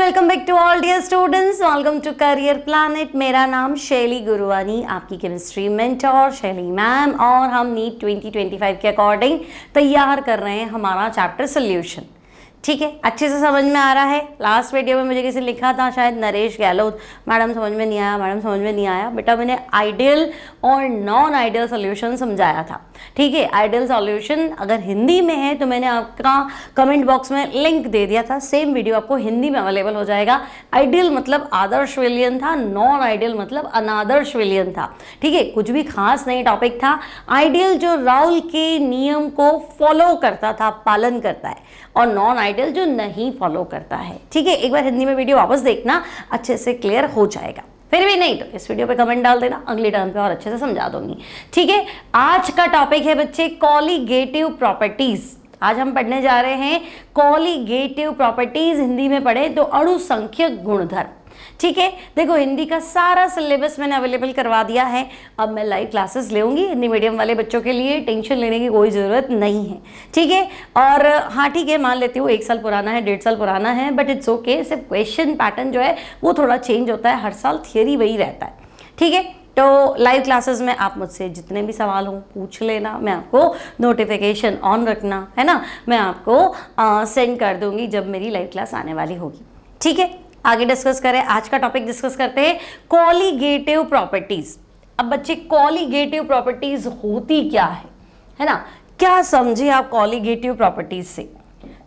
Welcome back to all dear students, welcome to career planet. मेरा नाम शैली गुरुवानी, आपकी केमिस्ट्री मेंटोर शैली मैम, और हम नीट 2025 के अकॉर्डिंग तैयार कर रहे हैं हमारा चैप्टर सोल्यूशन। ठीक है, अच्छे से समझ में आ रहा है। लास्ट वीडियो में मुझे किसी लिखा था, शायद नरेश गहलोत, मैडम समझ में नहीं आया, मैडम समझ में नहीं आया। बेटा मैंने आइडियल और नॉन आइडियल सोल्यूशन समझाया था। ठीक है, आइडियल सॉल्यूशन अगर हिंदी में है तो मैंने आपका कमेंट बॉक्स में लिंक दे दिया था, सेम वीडियो आपको हिंदी में अवेलेबल हो जाएगा। आइडियल मतलब आदर्श विलयन था, नॉन आइडियल मतलब अनादर्श विलयन था। ठीक है, कुछ भी खास नहीं टॉपिक था। आइडियल जो राउल के नियम को फॉलो करता था, पालन करता है, और नॉन आइडियल जो नहीं फॉलो करता है। ठीक है, एक बार हिंदी में वीडियो वापस देखना, अच्छे से क्लियर हो जाएगा। फिर भी नहीं तो इस वीडियो पे कमेंट डाल देना, अगली टर्म पे और अच्छे से समझा दूंगी। ठीक है, आज का टॉपिक है बच्चे कॉलीगेटिव प्रॉपर्टीज। आज हम पढ़ने जा रहे हैं कॉलीगेटिव प्रॉपर्टीज, हिंदी में पढ़े तो अणुसंख्यक गुणधर्म। ठीक है, देखो हिंदी का सारा सिलेबस मैंने अवेलेबल करवा दिया है। अब मैं लाइव क्लासेस लेऊंगी हिंदी मीडियम वाले बच्चों के लिए, टेंशन लेने की कोई ज़रूरत नहीं है। ठीक है, और हाँ ठीक है, मान लेती हूँ 1 साल पुराना है, 1.5 साल पुराना है, बट इट्स ओके। सिर्फ क्वेश्चन पैटर्न जो है वो थोड़ा चेंज होता है, हर साल थियरी वही रहता है। ठीक है, तो लाइव क्लासेस में आप मुझसे जितने भी सवाल हो पूछ लेना, मैं आपको नोटिफिकेशन ऑन रखना है ना, मैं आपको सेंड कर दूंगी जब मेरी लाइव क्लास आने वाली होगी। ठीक है, आगे डिस्कस करें। आज का टॉपिक डिस्कस करते हैं कॉलीगेटिव प्रॉपर्टीज। अब बच्चे कॉलीगेटिव प्रॉपर्टीज होती क्या है ना, क्या समझे आप कॉलीगेटिव प्रॉपर्टीज से?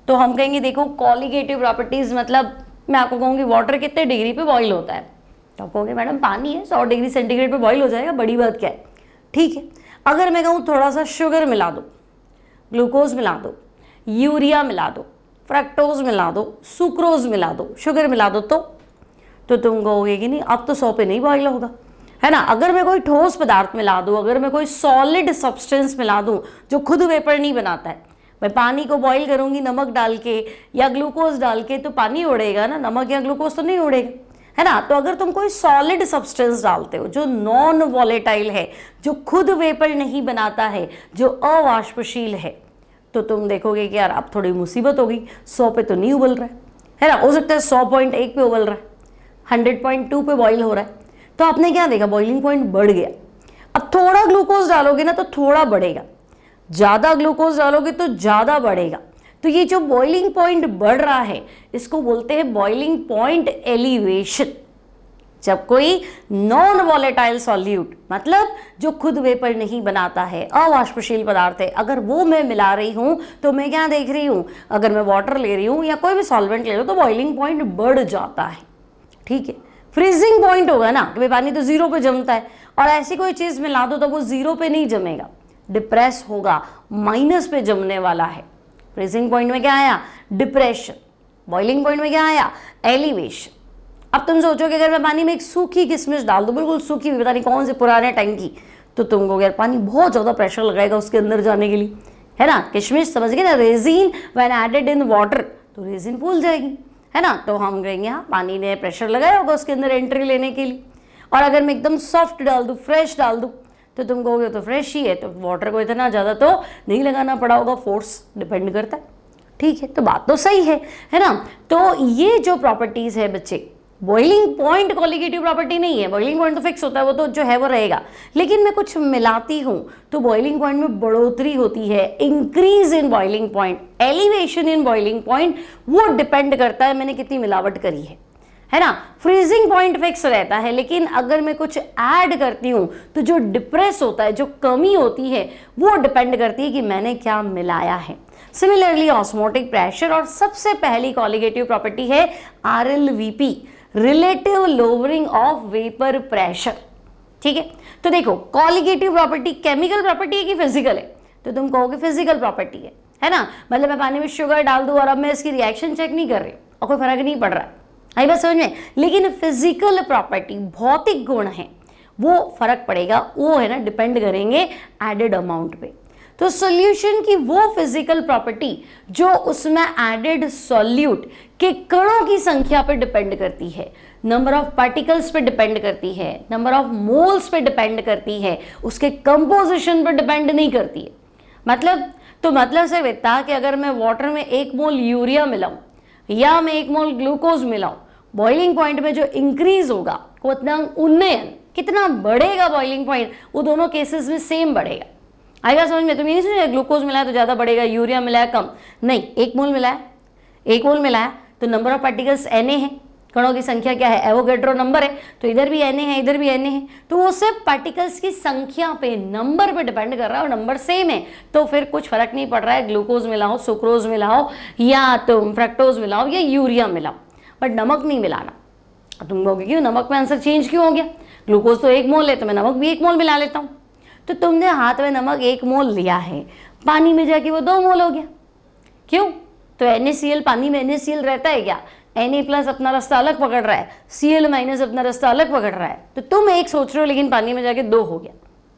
तो हम कहेंगे देखो कॉलीगेटिव प्रॉपर्टीज मतलब, मैं आपको कहूँगी वाटर कितने डिग्री पे बॉईल होता है, तो आप कहोगे मैडम पानी है 100 डिग्री सेंटीग्रेड पे बॉईल हो जाएगा, बड़ी बात क्या है। ठीक है, अगर मैं कहूँ थोड़ा सा शुगर मिला दो, ग्लूकोज मिला दो, यूरिया मिला दो, फ्रक्टोज मिला दो, सुक्रोज मिला दो, शुगर मिला दो, तो तुम कहोगे कि नहीं अब तो 100 पे नहीं बॉईल होगा, है ना। अगर मैं कोई ठोस पदार्थ मिला दूँ, अगर मैं कोई सॉलिड सब्सटेंस मिला दूँ जो खुद वेपर नहीं बनाता है, मैं पानी को बॉईल करूँगी नमक डाल के या ग्लूकोज डाल के, तो पानी उड़ेगा ना, नमक या ग्लूकोज तो नहीं उड़ेगा, है ना। तो अगर तुम कोई सॉलिड सब्सटेंस डालते हो जो नॉन वॉलेटाइल है, जो खुद वेपर नहीं बनाता है, जो अवाष्पशील है, तो तुम देखोगे कि यार अब थोड़ी मुसीबत होगी, 100 पे तो नहीं उबल रहा है ना, हो सकता है 100.1 पे उबल रहा है, 100.2 पे बॉईल हो रहा है, तो आपने क्या देखा, बॉइलिंग पॉइंट बढ़ गया। अब थोड़ा ग्लूकोज डालोगे ना तो थोड़ा बढ़ेगा, ज़्यादा ग्लूकोज डालोगे तो ज़्यादा बढ़ेगा। तो ये जो बॉइलिंग पॉइंट बढ़ रहा है इसको बोलते हैं बॉइलिंग पॉइंट एलिवेशन। जब कोई नॉन वॉलेटाइल सॉल्यूट मतलब जो खुद वेपर नहीं बनाता है, अवाष्पशील पदार्थ है, अगर वो मैं मिला रही हूँ तो मैं क्या देख रही हूँ, अगर मैं वाटर ले रही हूँ या कोई भी सॉल्वेंट ले रही हूँ तो बॉइलिंग पॉइंट बढ़ जाता है। ठीक है, फ्रीजिंग पॉइंट होगा ना कि पानी तो 0 पे जमता है, और ऐसी कोई चीज़ मिला दो तो वो 0 पे नहीं जमेगा, डिप्रेस होगा, माइनस पे जमने वाला है। फ्रीजिंग पॉइंट में क्या आया, डिप्रेशन। बॉइलिंग पॉइंट में क्या आया, एलिवेशन। अब तुम सोचोगे अगर मैं पानी में एक सूखी किशमिश डाल दूँ, बिल्कुल सूखी हुई, पता नहीं कौन से पुराने टाइम की, तो तुम कहोगे यार पानी बहुत ज़्यादा प्रेशर लगाएगा उसके अंदर जाने के लिए, है ना। किशमिश समझ गए ना, raisin when added in water, तो रेजिन फूल जाएगी, है ना। तो हम कहेंगे हाँ पानी ने प्रेशर लगाया होगा उसके अंदर एंट्री लेने के लिए। और अगर मैं एकदम सॉफ्ट डाल दूँ, फ्रेश डाल दूँ, तो तुम कहोगे तो फ्रेश ही है, तो वाटर को इतना ज़्यादा तो नहीं लगाना पड़ा होगा, फोर्स डिपेंड करता है। ठीक है, तो बात तो सही है ना। तो ये जो प्रॉपर्टीज़ है बच्चे, बॉइलिंग पॉइंट कॉलीगेटिव प्रॉपर्टी नहीं है, बॉइलिंग पॉइंट तो फिक्स होता है, वो तो जो है वो रहेगा, लेकिन मैं कुछ मिलाती हूँ तो बॉइलिंग पॉइंट में बढ़ोतरी होती है, increase in boiling point, elevation in boiling point, वो डिपेंड करता है मैंने कितनी मिलावट करी है ना। फ्रीजिंग पॉइंट फिक्स रहता है, लेकिन अगर मैं कुछ ऐड करती हूँ तो जो डिप्रेस होता है, जो कमी होती है, वो डिपेंड करती है कि मैंने क्या मिलाया है। सिमिलरली ऑस्मोटिक प्रेशर, और सबसे पहली कॉलीगेटिव प्रॉपर्टी है RLVP, relative lowering of vapour pressure. ठीक है, तो देखो कॉलीगेटिव प्रॉपर्टी केमिकल प्रॉपर्टी है कि फिजिकल है, तो तुम कहोगे फिजिकल प्रॉपर्टी है ना। मतलब मैं पानी में शुगर डाल दूँ और अब मैं इसकी रिएक्शन चेक नहीं कर रही और कोई फर्क नहीं पड़ रहा है, आई बात समझ में। लेकिन फिजिकल प्रॉपर्टी, भौतिक गुण है, वो फर्क पड़ेगा, वो है ना डिपेंड करेंगे एडेड अमाउंट पे। तो सॉल्यूशन की वो फिजिकल प्रॉपर्टी जो उसमें एडेड सॉल्यूट के कणों की संख्या पर डिपेंड करती है, नंबर ऑफ पार्टिकल्स पे डिपेंड करती है, नंबर ऑफ मोल्स पे डिपेंड करती है, उसके कंपोजिशन पर डिपेंड नहीं करती है। मतलब सिर्फ इतना कि अगर मैं वाटर में 1 मोल यूरिया मिलाऊं या मैं 1 मोल ग्लूकोज मिलाऊं, बॉइलिंग पॉइंट में जो इंक्रीज होगा क्वथनांक उन्नयन, कितना बढ़ेगा बॉइलिंग पॉइंट, वो दोनों केसेस में सेम बढ़ेगा। आएगा समझ में? तो ये नहीं सोचिए ग्लूकोज मिला है तो ज़्यादा बढ़ेगा, यूरिया मिला है कम, नहीं, 1 मोल मिला है, 1 मोल मिला है तो नंबर ऑफ पार्टिकल्स Na है, कणों की संख्या क्या है, एवोगैड्रो नंबर है, तो इधर भी Na है इधर भी Na है, तो वो सिर्फ पार्टिकल्स की संख्या पे, नंबर पे डिपेंड कर रहा है और नंबर सेम है, तो फिर कुछ फर्क नहीं पड़ रहा है ग्लूकोज मिलाओ, सुक्रोज मिलाओ या तुम फ्रक्टोज मिलाओ या यूरिया मिलाओ, बट नमक नहीं मिलाना। अब तुम कहोगे क्यों, नमक में आंसर चेंज क्यों हो गया, ग्लूकोज तो 1 मोल है तो मैं नमक भी 1 मोल मिला लेता हूँ। तो तुमने हाथ में नमक 1 मोल लिया है, पानी में जाके वो 2 मोल हो गया, क्यों, तो NaCl, पानी में NaCl रहता है क्या, Na+ अपना रास्ता अलग पकड़ रहा है, Cl- अपना रास्ता अलग पकड़ रहा है, तो तुम एक सोच रहे हो लेकिन पानी में जाके 2 हो गया।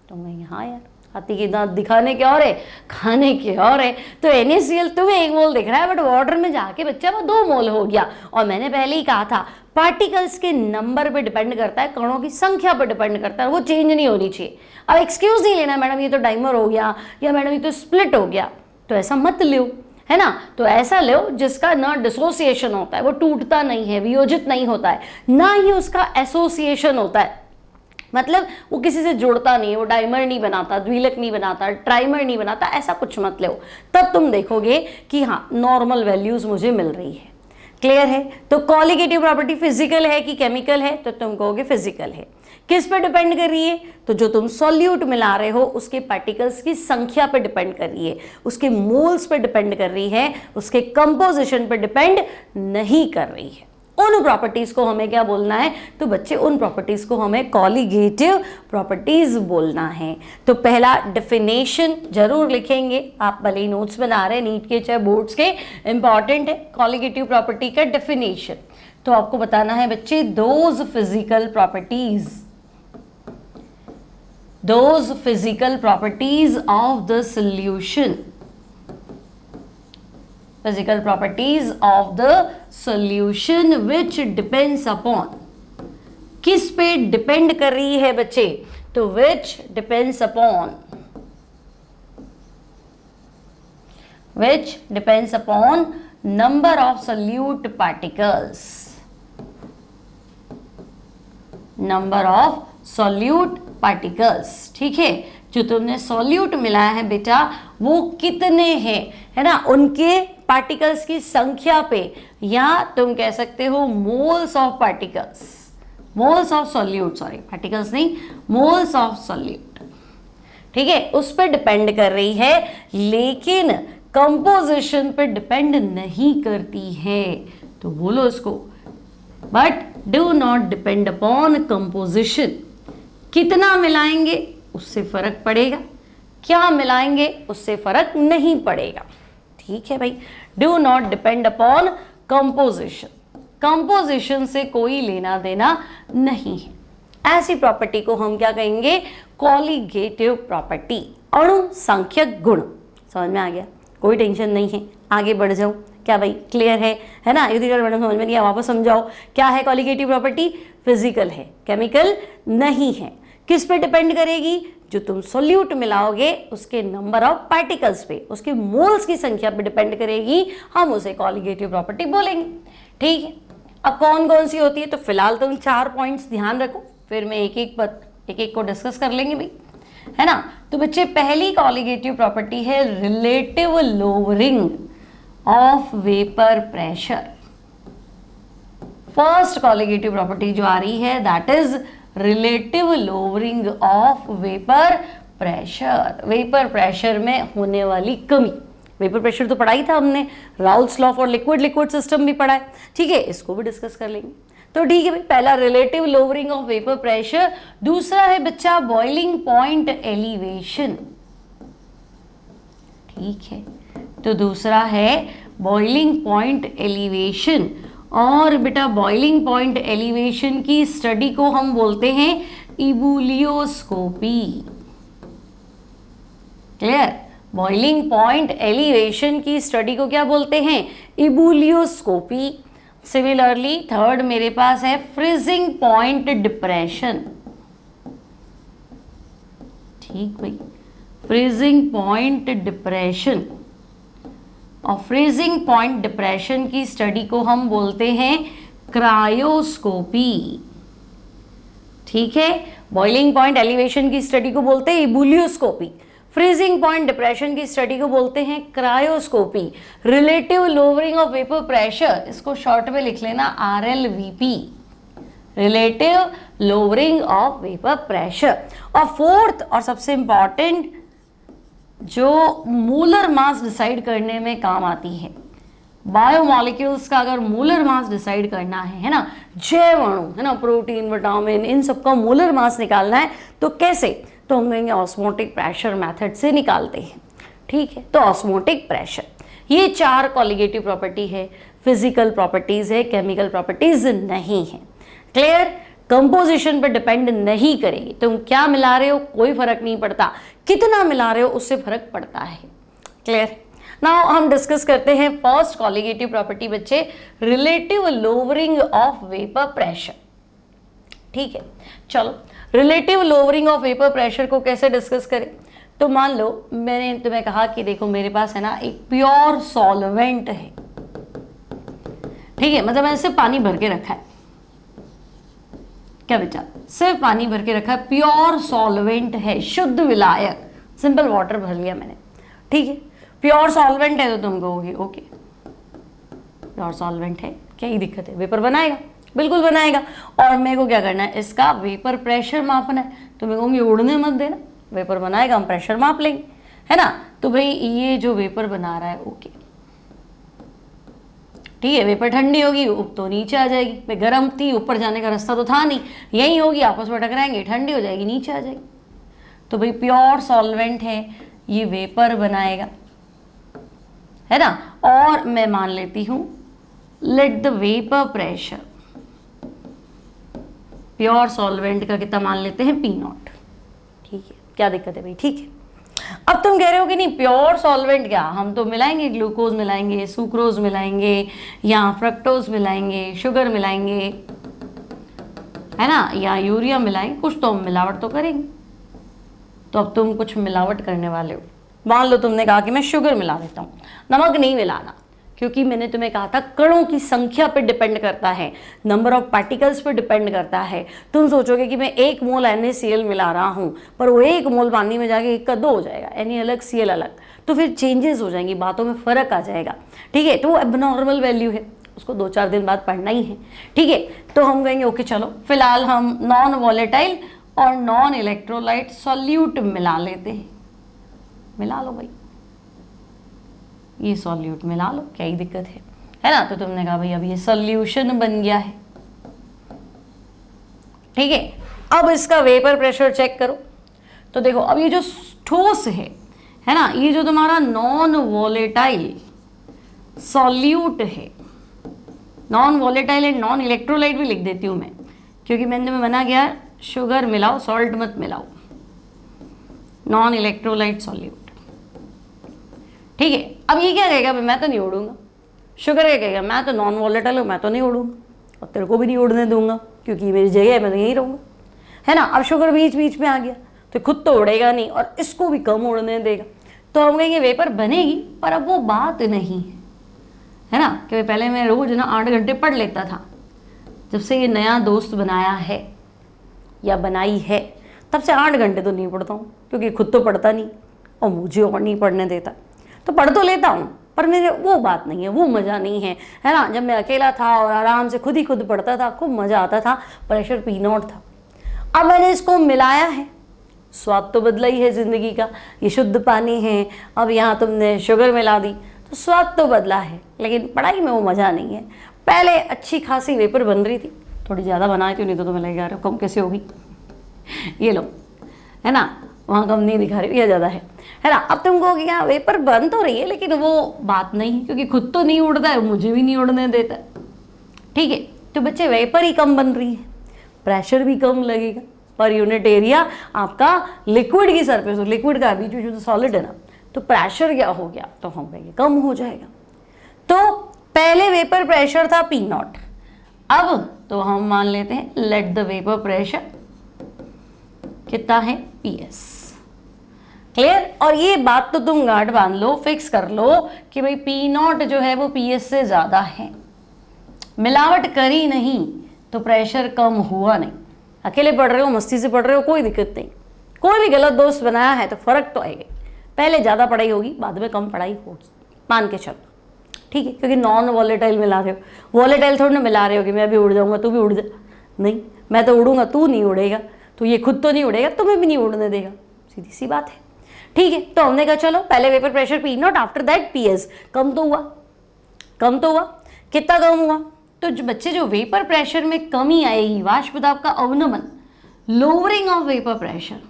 तो मैं हाँ यार, हाथी के दांत दिखाने के और है, खाने के और है, तो NaCl तुम्हें 1 मोल दिख रहा है बट वाटर में जाके बच्चा वो 2 मोल हो गया। और मैंने पहले ही कहा था पार्टिकल्स के नंबर पे डिपेंड करता है, कणों की संख्या पे डिपेंड करता है, वो चेंज नहीं होनी चाहिए। अब एक्सक्यूज नहीं लेना मैडम ये तो डाइमर हो गया या मैडम ये तो स्प्लिट हो गया, तो ऐसा मत लो, है ना, तो ऐसा लो जिसका ना डिसोसिएशन होता है, वो टूटता नहीं है, वियोजित नहीं होता है, ना ही उसका एसोसिएशन होता है, मतलब वो किसी से जुड़ता नहीं है, वो डाइमर नहीं बनाता, द्विलक नहीं बनाता, ट्राइमर नहीं बनाता, ऐसा कुछ मत लो, तब तुम देखोगे कि हाँ नॉर्मल वैल्यूज मुझे मिल रही है। क्लियर है? तो कॉलिगेटिव प्रॉपर्टी फिजिकल है कि केमिकल है, तो तुम कहोगे फिजिकल है। किस पे डिपेंड कर रही है, तो जो तुम सॉल्यूट मिला रहे हो उसके पार्टिकल्स की संख्या पे डिपेंड कर रही है, उसके मोल्स पे डिपेंड कर रही है, उसके कंपोजिशन पे डिपेंड नहीं कर रही है। उन प्रॉपर्टीज को हमें क्या बोलना है, तो बच्चे उन प्रॉपर्टीज को हमें कॉलिगेटिव प्रॉपर्टीज बोलना है। तो पहला डेफिनेशन जरूर लिखेंगे, आप भले ही नोट्स बना रहे हैं नीट के चाहे बोर्ड्स के, इंपॉर्टेंट है कॉलिगेटिव प्रॉपर्टी का डेफिनेशन। तो आपको बताना है बच्चे those physical properties of the solution, physical properties of the solution which depends upon, किस पे डिपेंड कर रही है बच्चे, तो which depends upon number of solute particles, ठीक है, जो तुमने सॉल्यूट मिलाया है बेटा वो कितने हैं, है ना, उनके पार्टिकल्स की संख्या पे, या तुम कह सकते हो moles of solute, sorry particles नहीं, मोल्स ऑफ सॉल्यूट, ठीक है, उस पर डिपेंड कर रही है, लेकिन कंपोजिशन पे डिपेंड नहीं करती है। तो बोलो इसको, but do not depend upon composition. कितना मिलाएंगे उससे फर्क पड़ेगा, क्या मिलाएंगे उससे फर्क नहीं पड़ेगा, ठीक है भाई। Do not depend upon composition, composition से कोई लेना देना नहीं है। ऐसी प्रॉपर्टी को हम क्या कहेंगे, कॉलिगेटिव प्रॉपर्टी, अणु सांख्यक गुण। समझ में आ गया, कोई टेंशन नहीं है, आगे बढ़ जाओ, क्या भाई क्लियर है ना, युधिष्ठिर मैडम समझ में नहीं आया वापस समझाओ। क्या है कॉलिगेटिव प्रॉपर्टी, फिजिकल है, केमिकल नहीं है। किस पे डिपेंड करेगी, जो तुम सोल्यूट मिलाओगे उसके नंबर ऑफ पार्टिकल्स पे, उसके मोल्स की संख्या पे डिपेंड करेगी, हम उसे कॉलिगेटिव प्रॉपर्टी बोलेंगे, ठीक है। अब कौन कौन सी होती है, तो फिलहाल तुम 4 पॉइंट्स ध्यान रखो, फिर मैं एक एक को डिस्कस कर लेंगे भाई, है ना। तो बच्चे पहली कॉलिगेटिव प्रॉपर्टी है relative lowering of vapour pressure. First colligative property जो आ रही है that is relative lowering of vapour pressure, vapour pressure में होने वाली कमी। वेपर प्रेशर तो पढ़ा ही था हमने, Raoul's law for liquid system भी पढ़ा है, ठीक है, इसको भी डिस्कस कर लेंगे। तो ठीक है भाई, पहला relative lowering of vapour pressure, दूसरा है बच्चा बॉइलिंग पॉइंट एलिवेशन, ठीक है, तो दूसरा है बॉइलिंग पॉइंट एलिवेशन। और बेटा बॉइलिंग पॉइंट एलिवेशन की स्टडी को हम बोलते हैं इबुलियोस्कोपी, क्लियर। बॉइलिंग पॉइंट एलिवेशन की स्टडी को क्या बोलते हैं, इबुलियोस्कोपी। सिमिलरली थर्ड मेरे पास है फ्रीजिंग पॉइंट डिप्रेशन, ठीक भाई, फ्रीजिंग पॉइंट डिप्रेशन। और फ्रीजिंग पॉइंट डिप्रेशन की स्टडी को हम बोलते हैं क्रायोस्कोपी। ठीक है, बॉइलिंग पॉइंट एलिवेशन की स्टडी को बोलते हैं इबुलियोस्कोपी, फ्रीजिंग पॉइंट डिप्रेशन की स्टडी को बोलते हैं क्रायोस्कोपी, relative lowering of vapour pressure, इसको शॉर्ट में लिख लेना RLVP, relative lowering of vapour pressure. और फोर्थ और सबसे इंपॉर्टेंट जो मोलर मास डिसाइड करने में काम आती है, बायोमॉलिक्यूल्स का अगर मोलर मास डिसाइड करना है ना, जैव अणु है ना, प्रोटीन, विटामिन, इन सबका मोलर मास निकालना है तो कैसे, तो हम कहेंगे ऑस्मोटिक प्रेशर मेथड से निकालते हैं। ठीक है, तो ऑस्मोटिक प्रेशर, ये 4 कॉलिगेटिव प्रॉपर्टी है, फिजिकल प्रॉपर्टीज है, केमिकल प्रॉपर्टीज नहीं है। क्लियर, कंपोजिशन पर डिपेंड नहीं करेगी, तुम क्या मिला रहे हो कोई फर्क नहीं पड़ता, कितना मिला रहे हो उससे फर्क पड़ता है। क्लियर, नाउ हम डिस्कस करते हैं फर्स्ट कॉलिगेटिव प्रॉपर्टी बच्चे, relative lowering of vapour pressure. ठीक है, चलो relative lowering of vapour pressure को कैसे डिस्कस करें, तो मान लो मैंने तुम्हें कहा कि देखो मेरे पास है ना एक प्योर सॉल्वेंट है। ठीक है, मतलब मैंने सिर्फ पानी भर के रखा है, क्या बेटा, सिर्फ पानी भर के रखा है, प्योर सॉल्वेंट है, शुद्ध विलायक, सिंपल वाटर भर लिया मैंने। ठीक है, प्योर सॉल्वेंट है तो तुम कहोगे ओके प्योर सॉल्वेंट है, क्या ही दिक्कत है, वेपर बनाएगा, बिल्कुल बनाएगा। और मेरे को क्या करना है, इसका वेपर प्रेशर मापना है, तो मैं कहूँगी उड़ने मत देना, वेपर बनाएगा, हम प्रेशर माप लेंगे, है ना। तो भाई ये जो वेपर बना रहा है ओके, ठीक है, वेपर ठंडी होगी तो नीचे आ जाएगी, भाई गर्म थी, ऊपर जाने का रास्ता तो था नहीं, यही होगी, आपस में टकराएंगे, ठंडी हो जाएगी, नीचे आ जाएगी। तो भाई प्योर सॉल्वेंट है, ये वेपर बनाएगा, है ना। और मैं मान लेती हूं let the vapour pressure, pure solvent का कितना मान लेते हैं P0। ठीक है, क्या दिक्कत है भाई, ठीक है। अब तुम कह रहे हो कि नहीं प्योर सॉल्वेंट क्या, हम तो मिलाएंगे, ग्लूकोज मिलाएंगे, सुक्रोज मिलाएंगे, या फ्रक्टोज मिलाएंगे, शुगर मिलाएंगे, है ना, या यूरिया मिलाएंगे, कुछ तो हम मिलावट तो करेंगे। तो अब तुम कुछ मिलावट करने वाले हो, मान लो तुमने कहा कि मैं शुगर मिला देता हूँ, नमक नहीं मिलाना, क्योंकि मैंने तुम्हें कहा था कणों की संख्या पर डिपेंड करता है, नंबर ऑफ पार्टिकल्स पर डिपेंड करता है। तुम सोचोगे कि मैं 1 मोल NaCl मिला रहा हूँ, पर वो 1 मोल पानी में जाके 1 का 2 हो जाएगा, Na अलग Cl अलग, तो फिर चेंजेस हो जाएंगी, बातों में फ़र्क आ जाएगा। ठीक है, तो वो एबनॉर्मल वैल्यू है, उसको 2-4 दिन बाद पढ़ना ही है। ठीक है, तो हम कहेंगे ओके चलो फिलहाल हम नॉन वॉलेटाइल और नॉन इलेक्ट्रोलाइट सॉल्यूट मिला लेते हैं। मिला लो भाई, ये सॉल्यूट मिला लो, क्या ही दिक्कत है ना। तो तुमने कहा भाई अब ये सॉल्यूशन बन गया है। ठीक है, अब इसका वेपर प्रेशर चेक करो, तो देखो अब ये जो ठोस है ना, ये जो तुम्हारा नॉन वॉलेटाइल सॉल्यूट है, non volatile and non electrolyte भी लिख देती हूँ मैं, क्योंकि मैंने तुम्हें मना किया शुगर मिलाओ, सॉल्ट मत मिलाओ, नॉन इलेक्ट्रोलाइट सॉल्यूट। ठीक है, अब ये क्या कहेगा, मैं तो नहीं उड़ूंगा, शुगर क्या कहेगा, मैं तो नॉन वॉलेटाइल हूँ, मैं तो नहीं उड़ूंगा, और तेरे को भी नहीं उड़ने दूंगा क्योंकि मेरी जगह है, मैं तो यहीं रहूँगा, है ना। अब शुगर बीच बीच में आ गया तो खुद तो उड़ेगा नहीं और इसको भी कम उड़ने देगा, तो हम कहेंगे वेपर बनेगी, पर अब वो बात नहीं है ना कि पहले मैं रोज ना 8 घंटे पढ़ लेता था, जब से ये नया दोस्त बनाया है या बनाई है तब से 8 घंटे तो नहीं पढ़ता हूँ, क्योंकि खुद तो पढ़ता नहीं और मुझे और नहीं पढ़ने देता। तो पढ़ तो लेता हूँ पर मेरे वो बात नहीं है, वो मज़ा नहीं है, है ना। जब मैं अकेला था और आराम से खुद ही खुद पढ़ता था, खूब मज़ा आता था, प्रेशर P0 था। अब मैंने इसको मिलाया है, स्वाद तो बदला ही है ज़िंदगी का, ये शुद्ध पानी है, अब यहाँ तुमने शुगर मिला दी तो स्वाद तो बदला है, लेकिन पढ़ाई में वो मज़ा नहीं है। पहले अच्छी खासी वेपर बन रही थी, थोड़ी ज़्यादा बनाई थी, नहीं तो तुम्हें लग जा रहा कम कैसे होगी, ये लो, है ना, वहाँ कम नहीं दिखा रही, ये ज़्यादा है ना। अब तुम कहोगे यहाँ वेपर बन तो रही है, लेकिन वो बात नहीं है, क्योंकि खुद तो नहीं उड़ता है, मुझे भी नहीं उड़ने देता। ठीक है, तो बच्चे वेपर ही कम बन रही है, प्रेशर भी कम लगेगा, पर यूनिट एरिया आपका लिक्विड की सरफेस, लिक्विड का बीच में जो सॉलिड है ना, तो प्रेशर क्या हो गया, तो हम कहेंगे कम हो जाएगा। तो पहले वेपर प्रेशर था P0, अब तो हम मान लेते हैं लेट द वेपर प्रेशर कितना है PS। क्लियर, और ये बात तो तुम गांठ बांध लो, फिक्स कर लो कि भाई P0 जो है वो PS से ज़्यादा है, मिलावट करी नहीं तो प्रेशर कम हुआ नहीं। अकेले पढ़ रहे हो, मस्ती से पढ़ रहे हो, कोई दिक्कत नहीं। कोई भी गलत दोस्त बनाया है तो फर्क तो आएगा। पहले ज़्यादा पढ़ाई होगी, बाद में कम पढ़ाई होगी, मान के चलो, ठीक है। क्योंकि नॉन वॉलेटाइल मिला रहे हो, वॉलेटाइल थोड़ी ना मिला रहे हो कि मैं भी उड़ जाऊंगा तू भी उड़ जा। नहीं, मैं तो उड़ूंगा, तू नहीं उड़ेगा, तो ये खुद तो नहीं उड़ेगा, तुम्हें भी नहीं उड़ने देगा, सीधी सी बात है, ठीक है। तो हमने कहा चलो पहले vapour pressure P naught, after that P S. कम तो हुआ, कम तो हुआ, कितना कम हुआ? तो जो बच्चे जो वेपर प्रेशर में कमी आएगी, वाष्प दाब का अवनमन, लोअरिंग ऑफ वेपर प्रेशर,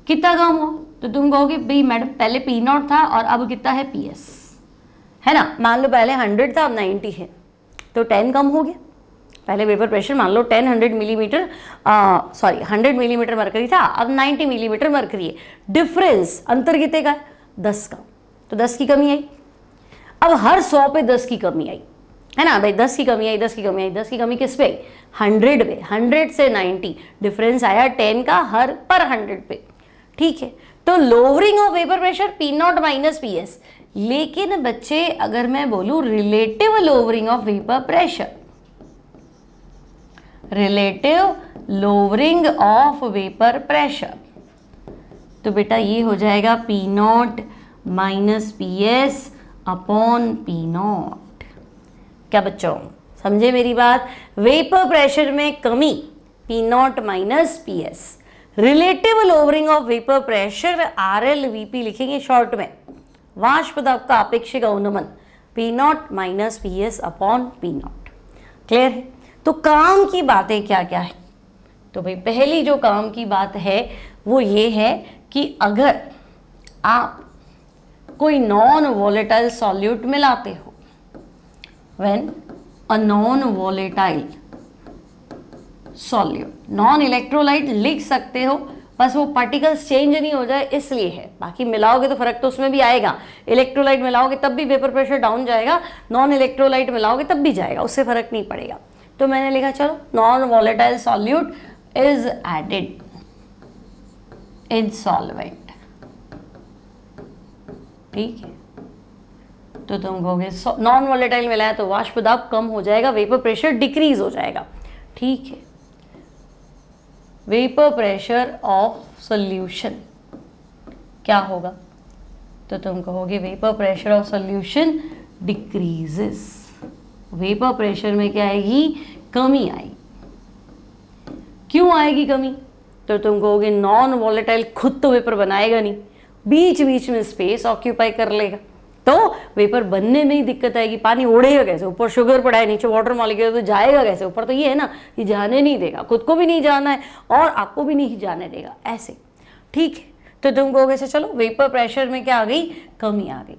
कितना कम हुआ? तो तुम कहोगे भाई मैडम पहले पी नॉट था और अब कितना है? पी एस, है ना। मान लो पहले 100 था, अब 90 है, तो 10 कम हो गया। पहले वेपर प्रेशर मान लो 100 मिलीमीटर, सॉरी 100 मिलीमीटर मरकरी था, अब 90 मिलीमीटर मरकरी है। डिफरेंस, अंतर कितने का है? 10 का, तो 10 की कमी आई। अब हर 100 पे 10 की कमी आई, है ना भाई, 10 की कमी आई, 10 की कमी आई। 10 की कमी किस पे? 100 पे, 100 से 90, डिफरेंस आया 10 का हर पर 100 पे, ठीक है। तो lowering of vapour pressure P not minus P S. लेकिन बच्चे अगर मैं बोलूं relative lowering of vapour pressure, relative lowering of vapour pressure, तो बेटा ये हो जाएगा P not minus P S upon P naught. क्या बच्चों समझे मेरी बात? वेपर प्रेशर में कमी P not minus P S, relative lowering of vapour pressure are L V P लिखेंगे शॉर्ट में, वाष्प दाब का अपेक्षिक अवनमन P not minus P S upon P naught. Clear है? तो काम की बातें क्या क्या है? तो भाई पहली जो काम की बात है वो ये है कि अगर आप कोई नॉन वॉलेटाइल सॉल्यूट मिलाते हो, when a non volatile solute, non electrolyte लिख सकते हो, बस वो पार्टिकल्स चेंज नहीं हो जाए इसलिए है, बाकी मिलाओगे तो फर्क तो उसमें भी आएगा। इलेक्ट्रोलाइट मिलाओगे तब भी वेपर प्रेशर डाउन जाएगा, नॉन इलेक्ट्रोलाइट मिलाओगे तब भी जाएगा, उससे फर्क नहीं पड़ेगा। तो मैंने लिखा चलो non volatile solute is added in solvent, ठीक है। तो तुम कहोगे नॉन वॉलेटाइल मिलाया तो वाष्प दाब कम हो जाएगा, वेपर प्रेशर डिक्रीज हो जाएगा, ठीक है। वेपर प्रेशर ऑफ सॉल्यूशन क्या होगा? तो तुम कहोगे vapour pressure of solution decreases, vapour pressure में क्या आएगी? कमी आएगी। क्यों आएगी कमी? तो तुम कहोगे नॉन वॉलेटाइल खुद तो वेपर बनाएगा नहीं, बीच बीच में स्पेस ऑक्यूपाई कर लेगा, तो वेपर बनने में ही दिक्कत आएगी। पानी उड़ेगा कैसे? ऊपर शुगर पड़ा है, नीचे वाटर मॉलिक्यूल, तो जाएगा कैसे ऊपर? तो ये है ना, ये जाने नहीं देगा, खुद को भी नहीं जाना है और आपको भी नहीं जाने देगा, ऐसे, ठीक है। तो तुम कहोगे चलो वेपर प्रेशर में क्या आ गई? कमी आ गई।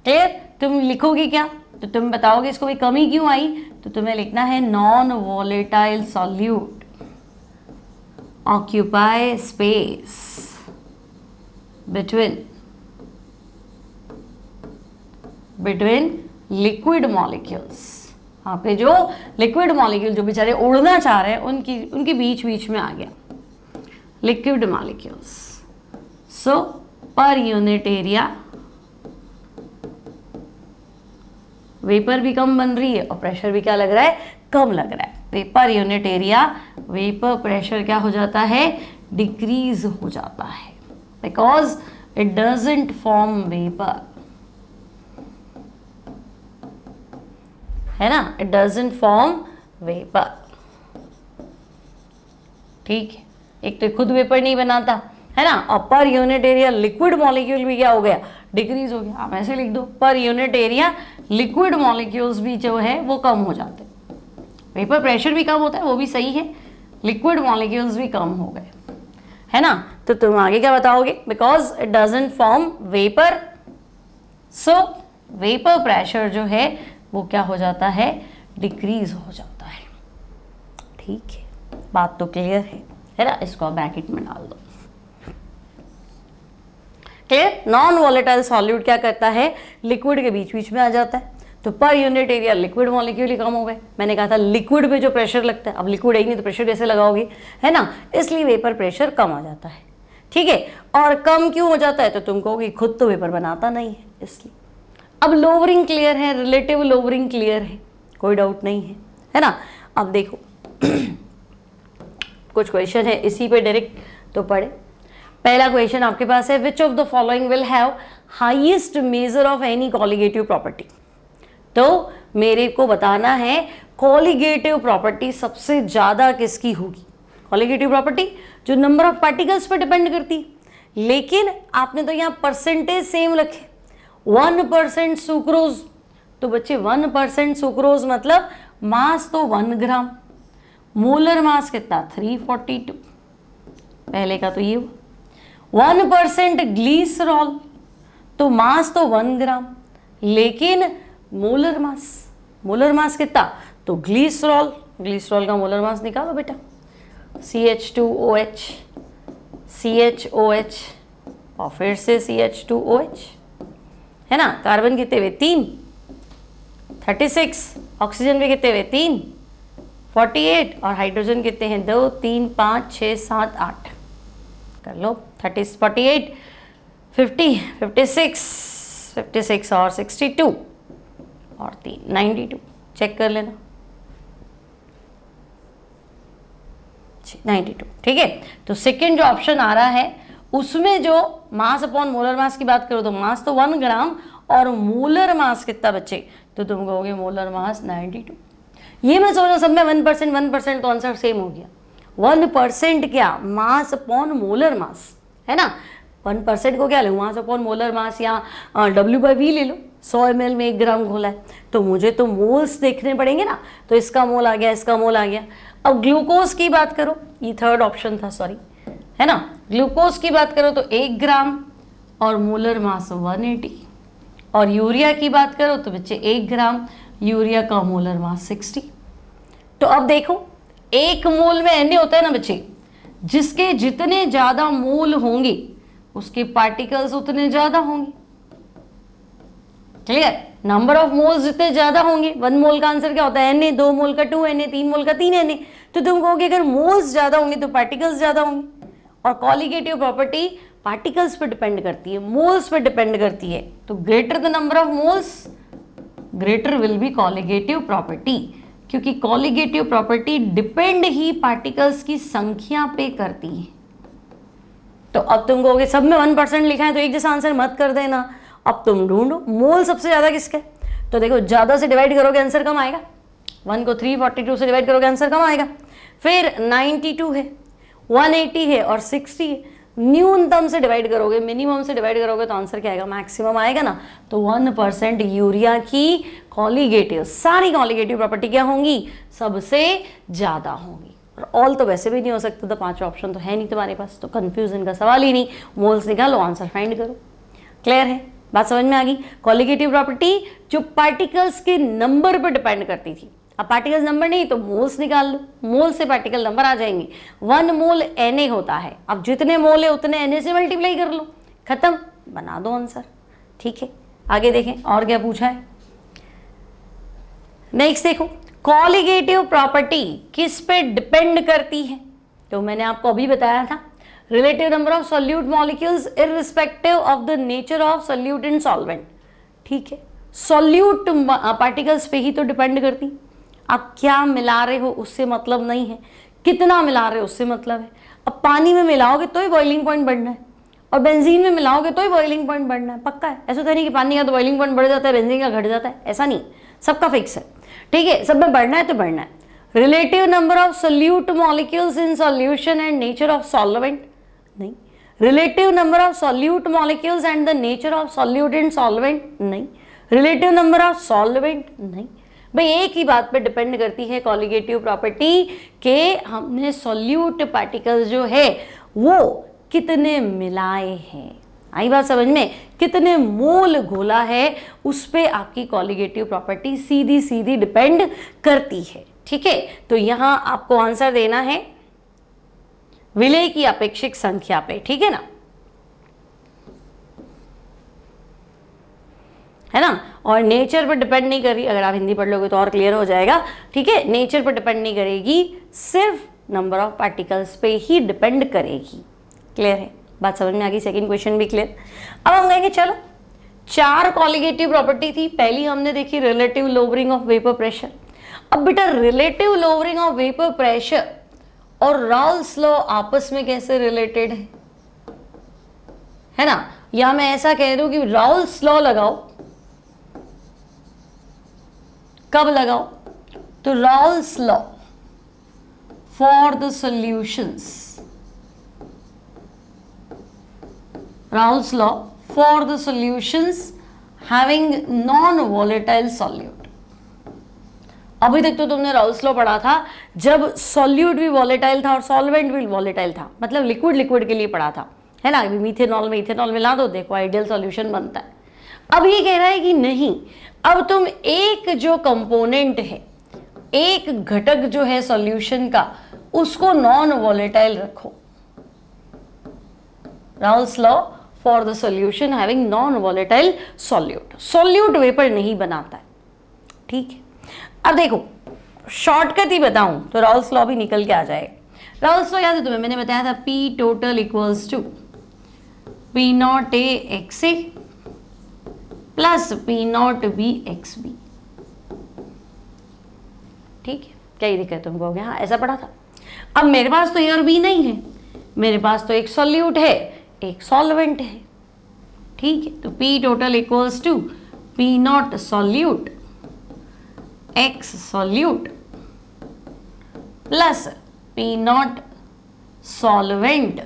क्लियर? तुम लिखोगे क्या? तो तुम बताओगे इसको भी कमी क्यों आई, तो तुम्हें लिखना है non volatile solute occupy space between liquid molecules. यहाँ पे जो लिक्विड मॉलिक्यूल जो बेचारे उड़ना चाह रहे हैं उनकी बीच बीच में आ गया लिक्विड मॉलिक्यूल्स। सो पर यूनिट एरिया वेपर भी कम बन रही है और प्रेशर भी क्या लग रहा है? कम लग रहा है। Vapour unit area, vapour pressure क्या हो जाता है? डिक्रीज हो जाता है, because it doesn't form vapour, है ना, इट डजंट फॉर्म वेपर, ठीक है। एक तो खुद वेपर नहीं बनाता, है ना, और पर यूनिट एरिया लिक्विड मॉलिक्यूल भी क्या हो गया? डिक्रीज हो गया। आप ऐसे लिख दो, पर यूनिट एरिया लिक्विड मॉलिक्यूल्स भी जो है वो कम हो जाते हैं। वेपर प्रेशर भी कम होता है, वो भी सही है, लिक्विड मॉलिक्यूल्स भी कम हो गए, है ना। तो तुम आगे क्या बताओगे? Because it doesn't form vapour, so vapour pressure जो है वो क्या हो जाता है? डिक्रीज हो जाता है, ठीक है। बात तो क्लियर है ना? इसको आप ब्रैकेट में डाल दो। क्लियर? नॉन वॉलेटाइल सॉल्यूट क्या करता है? लिक्विड के बीच बीच में आ जाता है, तो पर यूनिट एरिया लिक्विड मॉलिक्यूल ही कम हो गए। मैंने कहा था लिक्विड पे जो प्रेशर लगता है, अब लिक्विड है ही नहीं तो प्रेशर कैसे लगाओगे, है ना, इसलिए वेपर प्रेशर कम आ जाता है, ठीक है। और कम क्यों हो जाता है? तो तुम कहोगे खुद तो वेपर बनाता नहीं है, इसलिए। अब लोअरिंग क्लियर है, रिलेटिव लोअरिंग क्लियर है, कोई डाउट नहीं है ना। अब देखो कुछ क्वेश्चन है इसी पे डायरेक्ट, तो पढ़े। पहला क्वेश्चन आपके पास है, which of the following will have highest measure of any colligative property. तो मेरे को बताना है कॉलिगेटिव प्रॉपर्टी सबसे ज्यादा किसकी होगी। कॉलिगेटिव प्रॉपर्टी जो नंबर ऑफ पार्टिकल्स पे डिपेंड करती है, लेकिन आपने तो यहाँ परसेंटेज सेम रखे, 1% सुक्रोज। तो बच्चे 1% सुक्रोज मतलब मास तो 1 ग्राम, मोलर मास कितना 342, पहले का तो ये हुआ। 1% ग्लीसरॉल तो मास तो 1 ग्राम, लेकिन मोलर मास कितना, तो ग्लीसरॉल का मोलर मास निकालो बेटा, CH2OH और फिर से CH2OH है ना। कार्बन कितने हुए 3, 36, ऑक्सीजन भी कितने हुए 3, 48, और हाइड्रोजन कितने हैं 2, 3, 5, 6, 7, 8, कर लो 30, 48, 50, 56 और 62 और 3, 92, चेक कर लेना 92, ठीक है। तो सेकेंड जो ऑप्शन आ रहा है उसमें जो मास अपॉन मोलर मास की बात करो तो मास तो 1 ग्राम और मोलर मास कितना बच्चे, तो तुम कहोगे मोलर मास 92। ये मैं सोचा सब में 1% तो आंसर सेम हो गया। 1% क्या, मास अपॉन मोलर मास है ना। 1% को क्या ले, मास अपॉन मोलर मास या W/V ले लो। 100 ml में 1 ग्राम घोला है, तो मुझे तो मोल्स देखने पड़ेंगे ना, तो इसका मोल आ गया, इसका मोल आ गया। अब ग्लूकोज की बात करो, ये थर्ड ऑप्शन था सॉरी, है ना। ग्लूकोज की बात करो तो 1 ग्राम और मोलर मास 180, और यूरिया की बात करो तो बच्चे 1 ग्राम, यूरिया का मोलर मास 60। तो अब देखो 1 मोल में Na होता है ना बच्चे, जिसके जितने ज्यादा मोल होंगे उसके पार्टिकल्स उतने ज्यादा होंगे। क्लियर, नंबर ऑफ मोल्स जितने ज्यादा होंगे, 1 मोल का आंसर क्या होता है Na, 2 मोल का 2 Na, 3 मोल का 3 Na। तो तुम कहोगे अगर मोल्स ज्यादा होंगे तो पार्टिकल्स ज्यादा होंगे, और कॉलिगेटिव प्रॉपर्टी पार्टिकल्स पर डिपेंड करती है, मोल्स पर डिपेंड करती है। तो greater the number of moles greater will be colligative property, क्योंकि कॉलिगेटिव प्रॉपर्टी डिपेंड ही पार्टिकल्स की संख्या पे करती है। तो अब तुम कहोगे सब में 1% लिखा है तो एक जैसा आंसर मत कर देना, अब तुम ढूंढो मोल सबसे ज्यादा किसका है। तो देखो ज्यादा से डिवाइड करोगे आंसर कम आएगा, 1 को 342 से डिवाइड करोगे आंसर कम आएगा। फिर 92 है, 180 है और 60 है, न्यूनतम से डिवाइड करोगे, मिनिमम से डिवाइड करोगे तो आंसर क्या आएगा, मैक्सिमम आएगा ना। तो 1% यूरिया की कॉलिगेटिव, सारी कॉलिगेटिव प्रॉपर्टी क्या होंगी, सबसे ज्यादा होंगी। और ऑल तो वैसे भी नहीं हो सकता, तो 5 ऑप्शन तो है नहीं तुम्हारे पास, तो कंफ्यूजन का सवाल ही नहीं। मोल्स निकालो, आंसर फाइंड करो। क्लियर है, बात समझ में आ गई। कॉलिगेटिव प्रॉपर्टी जो पार्टिकल्स के नंबर पर डिपेंड करती थी, अब पार्टिकल्स नंबर नहीं तो मोल्स निकाल लो, मोल से पार्टिकल नंबर आ जाएंगे। 1 मोल Na होता है, अब जितने मोल है उतने Na से मल्टीप्लाई कर लो, खत्म, बना दो आंसर। ठीक है, आगे देखें और क्या पूछा है। नेक्स्ट देखो, कॉलिगेटिव प्रॉपर्टी किस पे डिपेंड करती है, तो मैंने आपको अभी बताया था, relative number of solute molecules irrespective of the nature of solute in solvent. ठीक है, सोल्यूट पार्टिकल्स पे ही तो डिपेंड करती। आप क्या मिला रहे हो उससे मतलब नहीं है, कितना मिला रहे हो उससे मतलब है। अब पानी में मिलाओगे तो ही बॉइलिंग पॉइंट बढ़ना है, और बेंजीन में मिलाओगे तो ही बॉइलिंग पॉइंट बढ़ना है, पक्का है। ऐसा तो नहीं कि पानी का तो बॉइलिंग पॉइंट बढ़ जाता है, बेंजीन का घट जाता है, ऐसा नहीं, सबका फिक्स है। ठीक है, सब में बढ़ना है तो बढ़ना है। Relative number of solute molecules in solution and nature of solvent, नहीं। Relative number of solute molecules and the nature of solute in solvent, नहीं। रिलेटिव नंबर ऑफ सॉल्वेंट, नहीं। भाई एक ही बात पे डिपेंड करती है कॉलिगेटिव प्रॉपर्टी के हमने सोल्यूट पार्टिकल्स जो है वो कितने मिलाए हैं। आई बात समझ में, कितने मोल घोला है उस पे आपकी कॉलिगेटिव प्रॉपर्टी सीधी सीधी डिपेंड करती है। ठीक है, तो यहां आपको आंसर देना है विलय की अपेक्षित संख्या पे, ठीक है ना, है ना। और नेचर पर डिपेंड नहीं कर रही, अगर आप हिंदी पढ़ लोगे तो और क्लियर हो जाएगा। ठीक है, नेचर पर डिपेंड नहीं करेगी, सिर्फ नंबर ऑफ पार्टिकल्स पे ही डिपेंड करेगी। क्लियर है, बात समझ में आ गई। सेकंड क्वेश्चन भी क्लियर। अब हम कहेंगे चलो 4 कॉलिगेटिव प्रॉपर्टी थी। पहली हमने देखी relative lowering of vapour pressure, अब बेटा relative lowering of vapour pressure और राउल्स लॉ आपस में कैसे रिलेटेड है ना? या मैं ऐसा कह दूं कि राउल्स लॉ लगाओ, कब लगाओ? तो Raoult's law for the solutions, Raoul's law for the solutions having non volatile solute. अभी तक तो तुमने राउल्स लॉ पढ़ा था जब सॉल्यूट भी वॉलेटाइल था और सॉल्वेंट भी वॉलेटाइल था, मतलब लिक्विड लिक्विड के लिए पढ़ा था, है ना? मीथेनॉल में इथेनॉल मिला दो, देखो आइडियल सॉल्यूशन बनता है। अब ये कह रहा है कि नहीं, अब तुम एक जो कंपोनेंट है, एक घटक जो है सॉल्यूशन का, उसको नॉन वॉलेटाइल रखो। Raoul's law for the solution having non volatile solute. Solute vapour नहीं बनाता है, ठीक है? अब देखो शॉर्टकट ही बताऊं तो राउल्स लॉ भी निकल के आ जाएगा। राउल्स लॉ याद है तुम्हें, मैंने बताया था P total equals to P naught A X A plus P naught B X B. ठीक है, क्या ही दिक्कत तुमको हो गया? हाँ ऐसा पढ़ा था। अब मेरे पास तो A और B नहीं है, मेरे पास तो एक सॉल्यूट है एक सॉल्वेंट है, ठीक है? तो P total equals to P naught solute X solute plus P naught solvent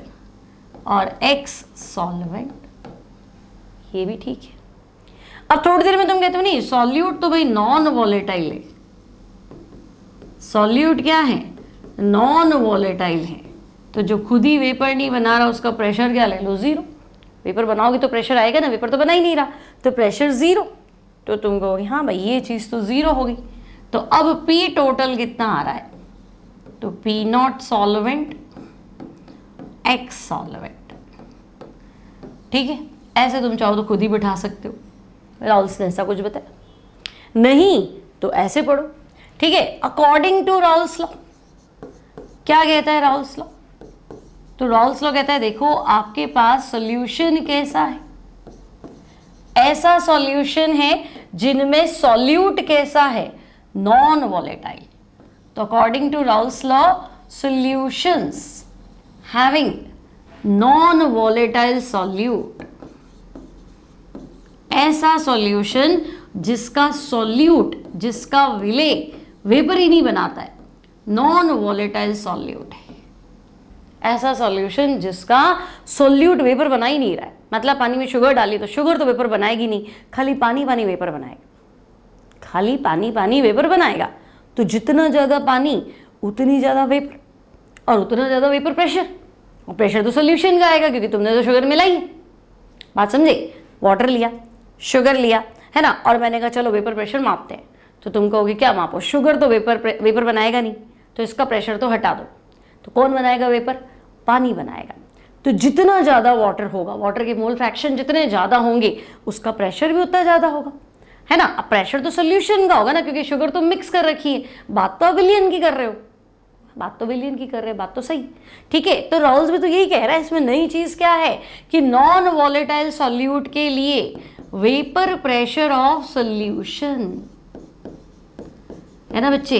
और एक्स सॉल्वेंट। ये भी ठीक है। अब थोड़ी देर में तुम कहते हो नहीं सॉल्यूट तो भाई नॉन वॉलेटाइल है, सॉल्यूट क्या है? नॉन वॉलेटाइल है, तो जो खुद ही वेपर नहीं बना रहा उसका प्रेशर क्या ले लो? जीरो। वेपर बनाओगे तो प्रेशर आएगा ना, वेपर तो बना ही नहीं रहा तो प्रेशर जीरो। तो तुम कहोगे हाँ भाई ये चीज़ तो जीरो होगी। तो अब P टोटल कितना आ रहा है? तो P naught solvent x solvent, ठीक है? ऐसे तुम चाहो तो खुद ही बिठा सकते हो, राउल्स ने ऐसा कुछ बताया नहीं तो ऐसे पढ़ो, ठीक है? अकॉर्डिंग टू राउल्स लॉ क्या कहता है राउल्स लॉ? तो राउल्स लॉ कहता है देखो आपके पास सॉल्यूशन कैसा है, ऐसा सॉल्यूशन है जिनमें सॉल्यूट कैसा है? Non volatile. तो according to Raoult's law solutions having non volatile solute, ऐसा सॉल्यूशन जिसका सॉल्यूट, जिसका विलेय वेपर ही नहीं बनाता है, नॉन वॉलेटाइल सॉल्यूट है। ऐसा सॉल्यूशन जिसका सॉल्यूट वेपर बना ही नहीं रहा है, मतलब पानी में शुगर डाली तो शुगर तो वेपर बनाएगी नहीं, खाली पानी पानी वेपर बनाएगा, खाली पानी पानी वेपर बनाएगा। तो जितना ज़्यादा पानी उतनी ज़्यादा वेपर और उतना ज़्यादा वेपर प्रेशर, और प्रेशर तो सॉल्यूशन का आएगा क्योंकि तुमने तो शुगर मिलाई है। बात समझे? वाटर लिया, शुगर लिया, है ना? और मैंने कहा चलो वेपर प्रेशर मापते हैं, तो तुम कहोगे क्या मापो? शुगर तो वेपर बनाएगा नहीं, तो इसका प्रेशर तो हटा दो। तो कौन बनाएगा वेपर? पानी बनाएगा। तो जितना ज़्यादा वाटर होगा, वाटर के मोल फ्रैक्शन जितने ज़्यादा होंगे उसका प्रेशर भी उतना ज़्यादा होगा, है ना? अब प्रेशर तो सोल्यूशन का होगा ना, क्योंकि शुगर तो मिक्स कर रखी है। बात तो विलियन की कर रहे हो, बात तो विलियन की कर रहे हैं, बात तो सही, ठीक है? तो राउल्स भी तो यही कह रहा है। इसमें नई चीज़ क्या है कि नॉन वॉलेटाइल सॉल्यूट के लिए वेपर प्रेशर ऑफ सोल्यूशन, है ना बच्चे?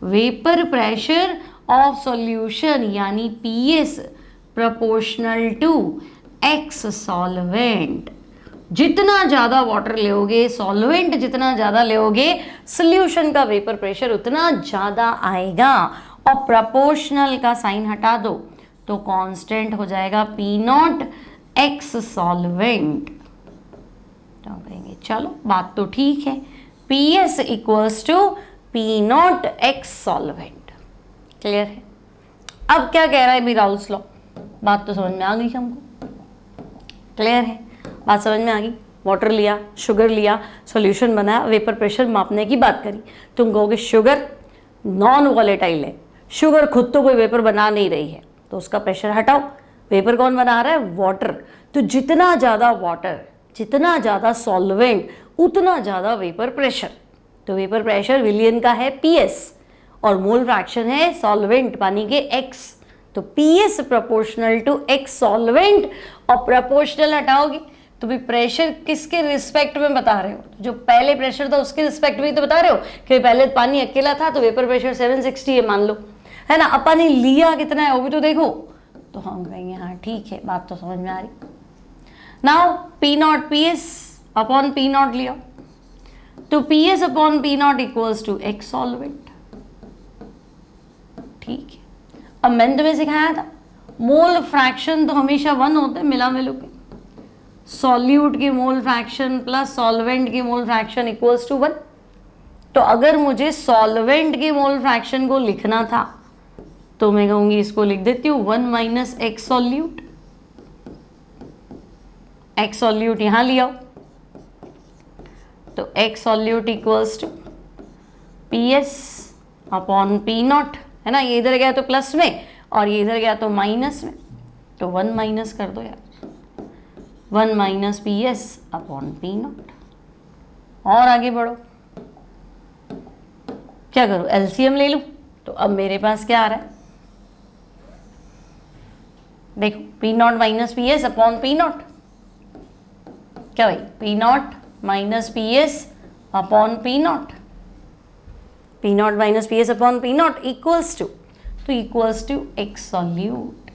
वेपर प्रेशर ऑफ सॉल्यूशन यानी PS proportional to X solvent. जितना ज़्यादा वाटर लोगे, सॉल्वेंट जितना ज़्यादा लोगे, सॉल्यूशन का वेपर प्रेशर उतना ज़्यादा आएगा। और प्रोपोर्शनल का साइन हटा दो तो कांस्टेंट हो जाएगा P नॉट एक्स सॉल्वेंट। तो कहेंगे चलो बात तो ठीक है, PS equals to P naught X solvent. Clear है? अब क्या कह रहा है भी राउल्स लॉ? बात तो समझ में आ गई हमको, क्लियर है? बात समझ में आ गई। वाटर लिया, शुगर लिया, सॉल्यूशन बनाया, वेपर प्रेशर मापने की बात करी। तुम कहोगे शुगर नॉन वॉलेटाइल है, शुगर खुद तो कोई वेपर बना नहीं रही है, तो उसका प्रेशर हटाओ। वेपर कौन बना रहा है? वाटर। तो जितना ज़्यादा वाटर, जितना ज़्यादा सॉल्वेंट, उतना ज़्यादा वेपर प्रेशर। तो वेपर प्रेशर विलियन का है PS और मोल फ्रैक्शन है सॉल्वेंट पानी के X। तो PS proportional to X solvent, और प्रोपोर्शनल हटाओगे तो भी प्रेशर किसके रिस्पेक्ट में बता रहे हो? जो पहले प्रेशर था उसके रिस्पेक्ट में तो बता रहे हो कि पहले पानी अकेला था तो वेपर प्रेशर 760 है मान लो, है ना। अपन ने लिया कितना है वो भी तो देखो। तो हम कहेंगे हाँ ठीक है, बात तो समझ में आ रही। Now P naught P S upon P naught लिया, तो P S upon P not equals to X solvent. ठीक है, अब मैंने तुम्हें सिखाया था मोल फ्रैक्शन तो हमेशा 1 होते हैं मिला मिलू के। सॉल्यूट की मोल फ्रैक्शन प्लस सॉल्वेंट की मोल फ्रैक्शन इक्वल्स टू 1। तो अगर मुझे सॉल्वेंट की मोल फ्रैक्शन को लिखना था तो मैं कहूंगी इसको लिख देती हूँ 1 minus X solute. X solute यहां लिया तो X solute equals to P S upon P naught, है ना। ये इधर गया तो प्लस में और ये इधर गया तो माइनस में, तो 1 माइनस कर दो यार, 1 minus P S upon P not. और आगे बढ़ो, क्या करूं, एलसीएम ले लूं। तो अब मेरे पास क्या आ रहा है, देखो P not minus P S upon P naught, क्या भाई, P not minus P S upon P naught, P not minus P S upon P not equals to, तो equals to X solute.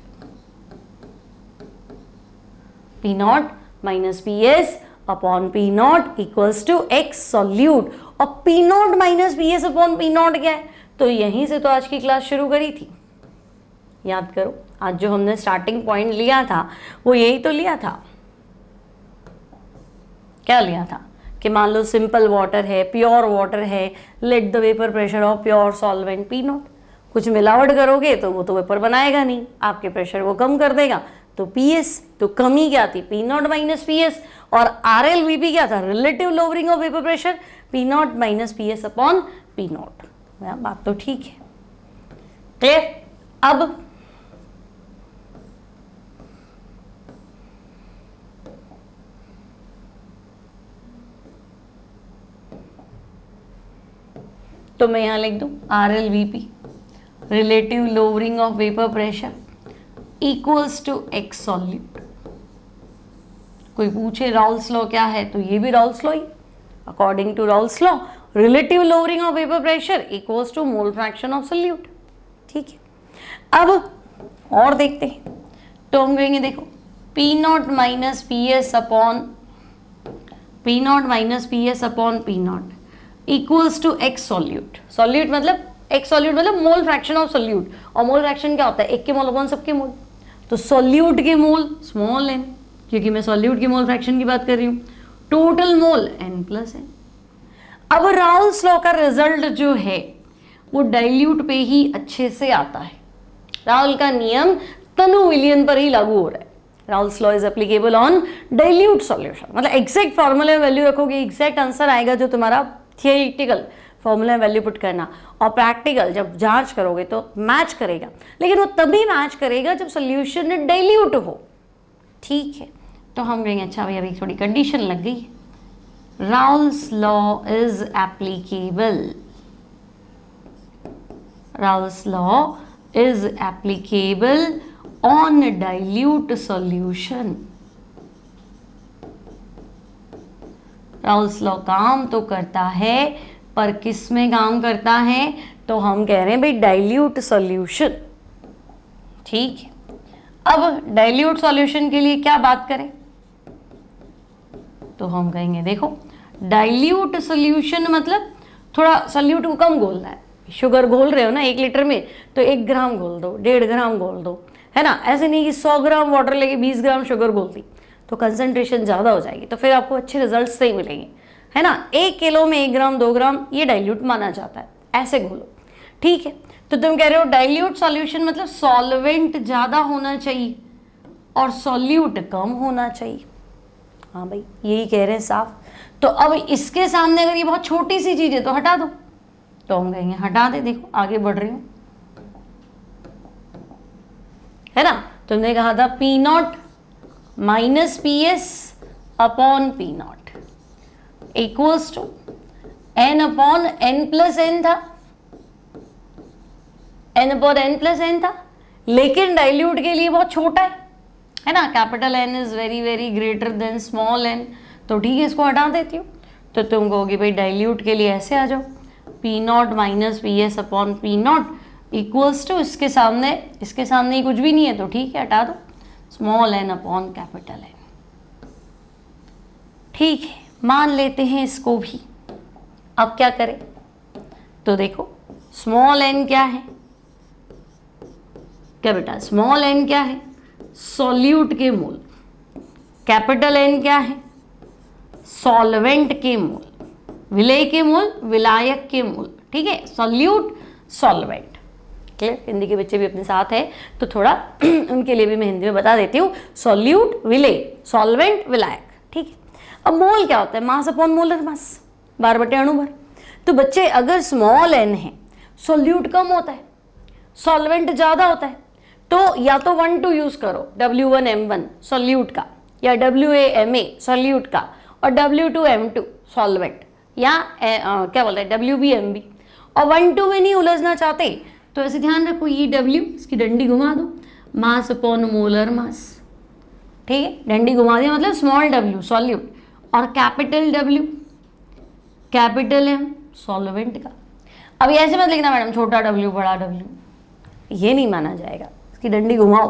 P not minus P S upon P not equals to X solute. और P not minus P S upon P naught क्या है, तो यहीं से तो आज की क्लास शुरू करी थी। याद करो आज जो हमने स्टार्टिंग पॉइंट लिया था वो यही तो लिया था। क्या लिया था कि मान लो सिंपल वाटर है, प्योर वाटर है, let the vapour pressure of pure solvent P not. कुछ मिलावट करोगे तो वो तो वेपर बनाएगा नहीं, आपके प्रेशर को कम कर देगा, तो पी एस, तो कमी क्या थी, P not minus P S. और आर एल वी पी क्या था, relative lowering of vapour pressure, P not minus P S upon P not. बात तो ठीक है, क्लियर। अब तो मैं यहां लिख दूं R L V P, relative lowering of vapour pressure equals to X solute. कोई पूछे राउल्स लॉ क्या है, तो ये भी राउल्स लॉ ही। According to Raoult's law relative lowering of vapour pressure equals to mole fraction of solute. ठीक है, अब और देखते हैं। तो हम कहेंगे देखो P not minus P S upon P not minus P S upon P not equals to X solute. Solute मतलब एक्स सॉल्यूट मतलब मोल फ्रैक्शन ऑफ सॉल्यूट। और मोल फ्रैक्शन क्या होता है, एक के मोल अपॉन सबके मोल। तो सॉल्यूट के मोल स्मॉल एन, क्योंकि मैं सॉल्यूट की मोल फ्रैक्शन की बात कर रही हूँ, total mole N plus N. अब राउल्स लॉ का रिजल्ट जो है वो डाइल्यूट पे ही अच्छे से आता है। राउल का नियम तनु विलियन पर ही लागू हो रहा है। Raoult's law is applicable on dilute solution, मतलब एग्जैक्ट फॉर्मूले में वैल्यू रखोगे, एग्जैक्ट आंसर आएगा जो तुम्हारा थियोरिटिकल फॉर्मूला वैल्यू पुट करना। और प्रैक्टिकल जब जांच करोगे तो मैच करेगा, लेकिन वो तभी मैच करेगा जब सोल्यूशन डाइल्यूट हो। ठीक है, तो हम कहेंगे अच्छा भाई अभी थोड़ी कंडीशन लग गई। Raoult's law is applicable, Raoult's law is applicable on dilute solution. Raoult's law काम तो करता है, पर किस में काम करता है, तो हम कह रहे हैं भाई डाइल्यूट सॉल्यूशन। ठीक है, अब डाइल्यूट सॉल्यूशन के लिए क्या बात करें, तो हम कहेंगे देखो डाइल्यूट सॉल्यूशन मतलब थोड़ा सॉल्यूट को कम घोलना है। शुगर घोल रहे हो ना 1 लीटर में, तो 1 ग्राम घोल दो, 1.5 ग्राम घोल दो, है ना। ऐसे नहीं कि 100 ग्राम वाटर लेके 20 ग्राम शुगर घोल दी, तो कंसंट्रेशन ज़्यादा हो जाएगी, तो फिर आपको अच्छे रिजल्ट्स नहीं मिलेंगे, है ना। 1 किलो में 1 ग्राम 2 ग्राम ये डाइल्यूट माना जाता है, ऐसे घोलो। ठीक है, तो तुम कह रहे हो डाइल्यूट सॉल्यूशन मतलब सॉल्वेंट ज़्यादा होना चाहिए और सॉल्यूट कम होना चाहिए। हाँ भाई यही कह रहे हैं साफ। तो अब इसके सामने अगर ये बहुत छोटी सी चीज़ है तो हटा दो, तो हम कहेंगे हटा दे। देखो आगे बढ़ रही हूँ, है ना। तुमने कहा था P not minus P S upon P not equals to N upon N plus N था, N upon N plus N था, लेकिन डाइल्यूट के लिए बहुत छोटा है, है ना, capital N is very very greater than small N, तो ठीक है इसको हटा देती हूँ। तो तुम कहोगे भाई डाइल्यूट के लिए ऐसे आ जाओ, P not minus P S upon P not equals to इसके सामने ही कुछ भी नहीं है तो ठीक है हटा दो, small N upon capital N. ठीक है, मान लेते हैं इसको भी। अब क्या करें, तो देखो स्मॉल एन क्या है, क्या बेटा स्मॉल एन क्या है, सॉल्यूट के मोल, कैपिटल एन क्या है, सॉल्वेंट के मोल, विलेय के मोल, विलायक के मोल। ठीक है, सॉल्यूट सॉल्वेंट। क्लियर, हिंदी के बच्चे भी अपने साथ है तो थोड़ा उनके लिए भी मैं हिंदी में बता देती हूँ, सॉल्यूट विलेय, सॉल्वेंट विलायक। ठीक है, अब मोल क्या होता है, मास अपॉन मोलर मास, बार बटे अणु भर। तो बच्चे अगर स्मॉल एन है, सॉल्यूट कम होता है, सॉल्वेंट ज्यादा होता है, तो या तो 1-2 यूज करो, W1M1 सॉल्यूट का, या WAMA सॉल्यूट का, और W2M2 सॉल्वेंट, या क्या बोलते हैं WBMB। और 1-2 में नहीं उलझना चाहते तो ऐसे ध्यान रखो, ये W इसकी डंडी घुमा दो, मास अपॉन मोलर मास। ठीक है, डंडी घुमा दिया मतलब स्मॉल w सॉल्यूट, और capital W capital M solvent का। अब ऐसे मत लिखना मैडम छोटा w बड़ा W, ये नहीं माना जाएगा, इसकी डंडी घुमाओ।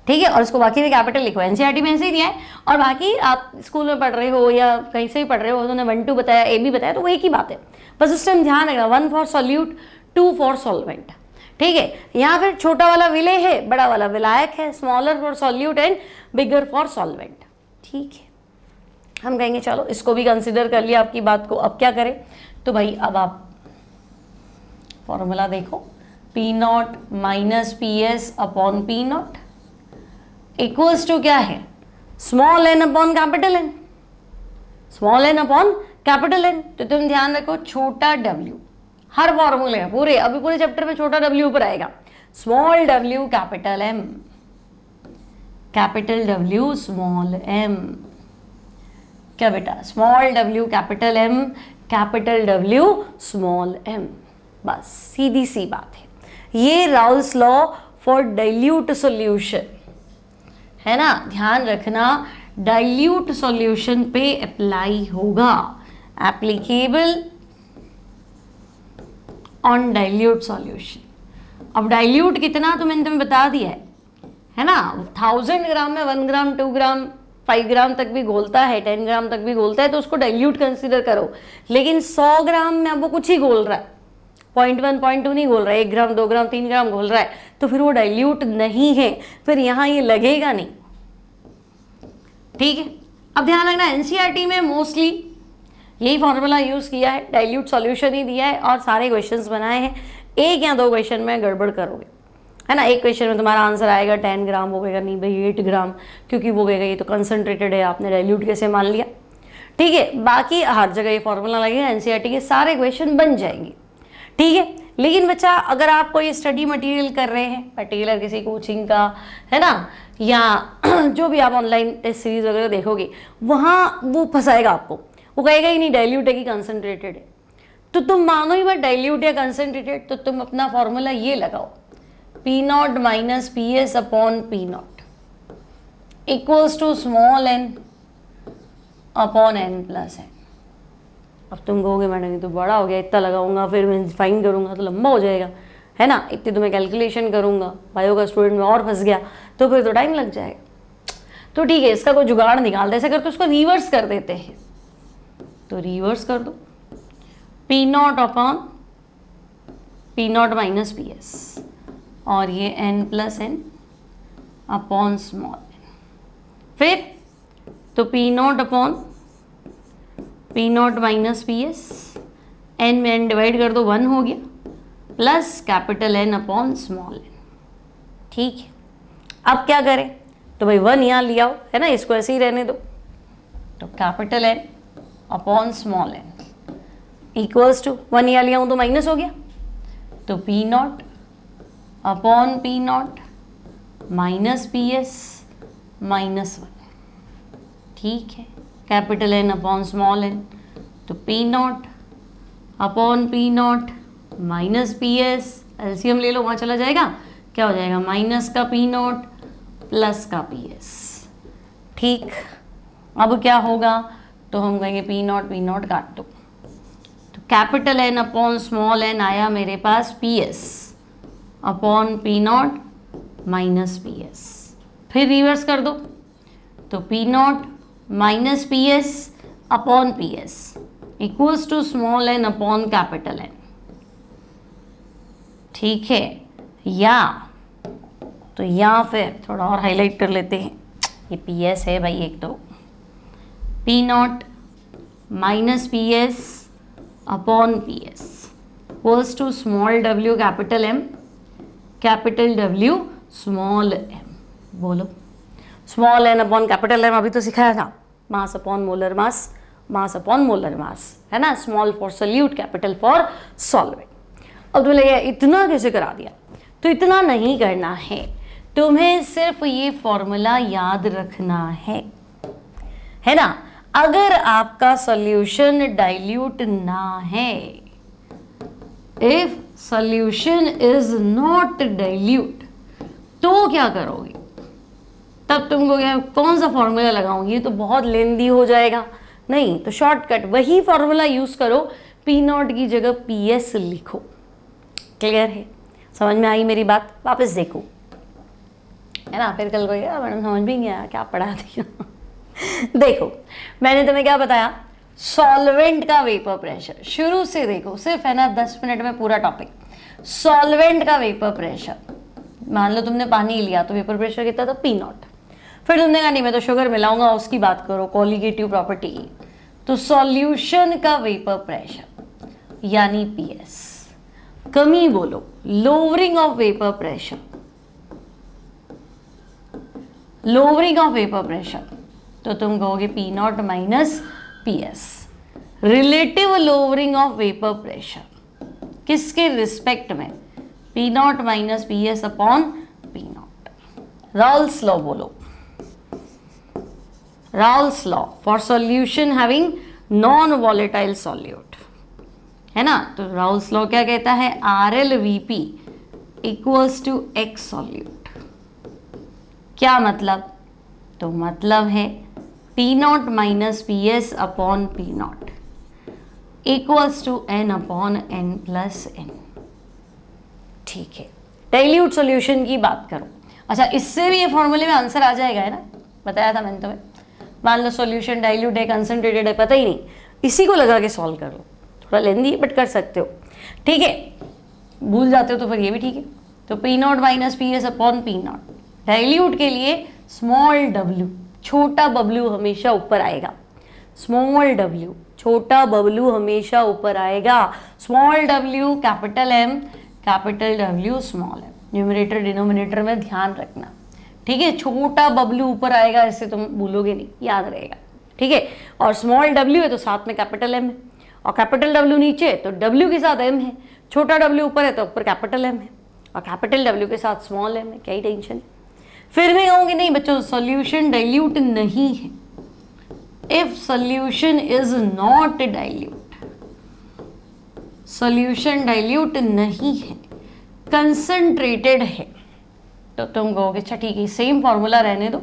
ठीक है, और इसको बाकी में कैपिटल लिखो, एनसीईआरटी में ऐसे ही दिया है। और बाकी आप स्कूल में पढ़ रहे हो या कहीं से भी पढ़ रहे हो, उन्होंने 1-2 बताया, AB बताया, तो वो एक ही बात है, बस उस टाइम ध्यान रखना 1 फॉर सॉल्यूट 2 फॉर सॉल्वेंट। ठीक है, यहाँ फिर छोटा वाला विलेय है, बड़ा वाला विलायक है, smaller for solute and bigger for solvent. ठीक है, हम कहेंगे चलो इसको भी कंसिडर कर लिया आपकी बात को। अब क्या करें, तो भाई अब आप फॉर्मूला देखो, P not minus P S upon P not equals to क्या है, small N upon capital N, small N upon capital N. तो तुम ध्यान रखो छोटा w, हर फॉर्मूले में पूरे अभी पूरे चैप्टर में छोटा w ऊपर आएगा, small w capital m, capital W small m। क्या बेटा, small w capital M, capital W small m, बस सीधी सी बात है। ये Raoul's law for dilute solution है ना, ध्यान रखना डाइल्यूट सॉल्यूशन पे अप्लाई होगा, एप्लीकेबल ऑन डाइल्यूट सॉल्यूशन। अब डाइल्यूट कितना तो मैंने तुम्हें बता दिया है ना, 1000 ग्राम में 1 ग्राम 2 ग्राम 5 ग्राम तक भी घोलता है, 10 ग्राम तक भी घोलता है, तो उसको डाइल्यूट कंसीडर करो। लेकिन 100 ग्राम में अब वो कुछ ही घोल रहा है, 0.1 0.2 नहीं घोल रहा है, 1 ग्राम 2 ग्राम 3 ग्राम घोल रहा है, तो फिर वो डाइल्यूट नहीं है, फिर यहाँ ये लगेगा नहीं। ठीक है, अब ध्यान रखना एनसीईआरटी में मोस्टली यही फॉर्मूला यूज किया है, डाइल्यूट सॉल्यूशन ही दिया है और सारे क्वेश्चंस बनाए हैं। 1 या 2 क्वेश्चन में गड़बड़ करोगे है ना, एक क्वेश्चन में तुम्हारा आंसर आएगा 10 ग्राम, वो कहेगा नहीं भाई 8 ग्राम, क्योंकि वो कहेगा ये तो कंसनट्रेटेड है, आपने डाइल्यूट कैसे मान लिया। ठीक है, बाकी हर जगह ये फॉर्मूला लगेगा, एनसीईआरटी के सारे क्वेश्चन बन जाएंगे। ठीक है, लेकिन बच्चा अगर आप कोई स्टडी मटेरियल कर रहे हैं पर्टिकुलर किसी कोचिंग का है ना, या जो भी आप ऑनलाइन टेस्ट सीरीज वगैरह देखोगे, वहाँ वो फंसाएगा आपको, वो कहेगा ही नहीं डाइल्यूट है कि कंसनट्रेटेड है, तो तुम मानो ही मत डाइल्यूट या कंसनट्रेटेड, तो तुम अपना फॉर्मूला ये लगाओ, P not minus P S upon P not equals to small N upon N plus N. अब तुम कहोगे मैडम ये तो बड़ा हो गया, इतना लगाऊंगा फिर मैं फाइन करूंगा तो लंबा हो जाएगा है ना, इतने तो मैं कैलकुलेशन करूंगा, बायो का स्टूडेंट में और फंस गया तो फिर तो टाइम लग जाएगा। तो ठीक है, इसका कोई जुगाड़ निकालते, ऐसा कर तो उसको रिवर्स कर देते हैं, तो रिवर्स कर दो, P not upon P not minus P S, और ये N plus N upon small N, फिर तो P not upon P not minus P S, N में एन डिवाइड कर दो 1 हो गया, plus capital N upon small N. ठीक है, अब क्या करें, तो भाई 1 यहाँ लिया हो है ना, इसको ऐसे ही रहने दो, तो capital N upon small N equals to 1 यहाँ लिया हूँ तो माइनस हो गया, तो P not upon P not minus P S minus 1। ठीक है, capital N upon small N, तो P not upon P not minus P S, LCM ले लो वहाँ चला जाएगा, क्या हो जाएगा माइनस का पी नॉट प्लस का पी एस। ठीक, अब क्या होगा, तो हम कहेंगे पी नॉट काट दो, तो capital N upon small N आया मेरे पास P S upon P not minus P S. फिर रिवर्स कर दो, तो P not minus P S upon P S equals to small N upon capital N. ठीक है, या तो या फिर थोड़ा और हाईलाइट कर लेते हैं, ये पी एस है भाई एक, तो P not minus P S upon P S equals to small W capital M, capital W small M. बोलो, small N upon capital M अभी तो सिखाया था, mass upon molar mass, mass upon molar mass, है ना, small for solute, capital for solvent. अब तो लगे इतना कैसे करा दिया, तो इतना नहीं करना है, तुम्हें सिर्फ ये फॉर्मूला याद रखना है ना। अगर आपका सॉल्यूशन डाइल्यूट ना है, if solution is not dilute, तो क्या करोगे, तब तुमको क्या कौन सा फॉर्मूला लगाओगे, तो बहुत लेंदी हो जाएगा। नहीं तो शॉर्टकट वही फॉर्मूला यूज करो, पी नॉट की जगह पी एस लिखो। क्लियर है, समझ में आई मेरी बात, वापस देखो, है ना, फिर कल को मैडम समझ भी नहीं आया क्या पढ़ा दिया। देखो मैंने तुम्हें क्या बताया, सॉल्वेंट का वेपर प्रेशर, शुरू से देखो, सिर्फ है ना 10 मिनट में पूरा टॉपिक। सॉल्वेंट का वेपर प्रेशर, मान लो तुमने पानी लिया तो वेपर प्रेशर कितना था, पी नॉट। फिर तुमने कहा नहीं मैं तो शुगर मिलाऊंगा, उसकी बात करो, कोलिगेटिव प्रॉपर्टी की, तो सॉल्यूशन का वेपर प्रेशर यानी पी एस। कमी बोलो, lowering of vapour pressure, lowering of vapour pressure, तो तुम कहोगे P not minus P S. Relative lowering of vapour pressure किसके रिस्पेक्ट में, P not minus P S upon P naught. Raoult's law बोलो, Raoult's law for solution having non volatile solute, है ना, तो Raoult's law क्या कहता है, R L V P equals to X solute. क्या मतलब, तो मतलब है P not minus P S upon P not equals to N upon N plus N. ठीक है, डाइल्यूट सॉल्यूशन की बात करो, अच्छा इससे भी ये फॉर्मूले में आंसर आ जाएगा, है ना, बताया था मैंने तुम्हें। मान लो सॉल्यूशन डाइल्यूट है, कंसंट्रेटेड है, पता ही नहीं, इसी को लगा के सॉल्व कर लो, थोड़ा लेंदी बट कर सकते हो। ठीक है, भूल जाते हो तो फिर ये भी ठीक है, तो P not minus P S upon P not. Dilute के लिए स्मॉल डब्ल्यू, छोटा बबलू हमेशा ऊपर आएगा, स्मॉल डब्ल्यू, छोटा बबलू हमेशा ऊपर आएगा, small W capital M, capital W small M, numerator denominator में ध्यान रखना। ठीक है, छोटा बबलू ऊपर आएगा, इससे तुम भूलोगे नहीं, याद रहेगा। ठीक है, और स्मॉल डब्ल्यू है तो साथ में कैपिटल एम है, और कैपिटल डब्ल्यू नीचे है तो डब्ल्यू के साथ एम है, छोटा डब्ल्यू ऊपर है तो ऊपर कैपिटल एम है, और कैपिटल डब्ल्यू के साथ स्मॉल एम है, क्या ही टेंशन है। फिर मैं कहूँगी नहीं बच्चों सॉल्यूशन डाइल्यूट नहीं है, if solution is not dilute, solution dilute नहीं है, कंसंट्रेटेड है, तो तुम कहोगे अच्छा ठीक है सेम फॉर्मूला रहने दो,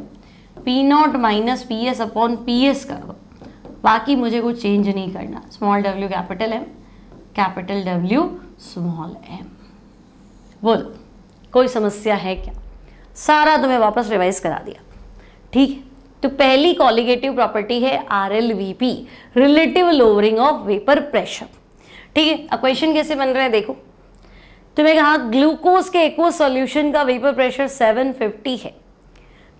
P not minus P S upon P S कर दो, बाकी मुझे कुछ चेंज नहीं करना, small W capital M, capital W small M. बोलो कोई समस्या है क्या, सारा तुम्हें वापस रिवाइज करा दिया। ठीक है, तो पहली कॉलिगेटिव प्रॉपर्टी है R L V P, relative lowering of vapour pressure. ठीक है, अब क्वेश्चन कैसे बन रहे हैं देखो, तुम्हें कहा ग्लूकोज के एक्वस सॉल्यूशन का वेपर प्रेशर 750 है,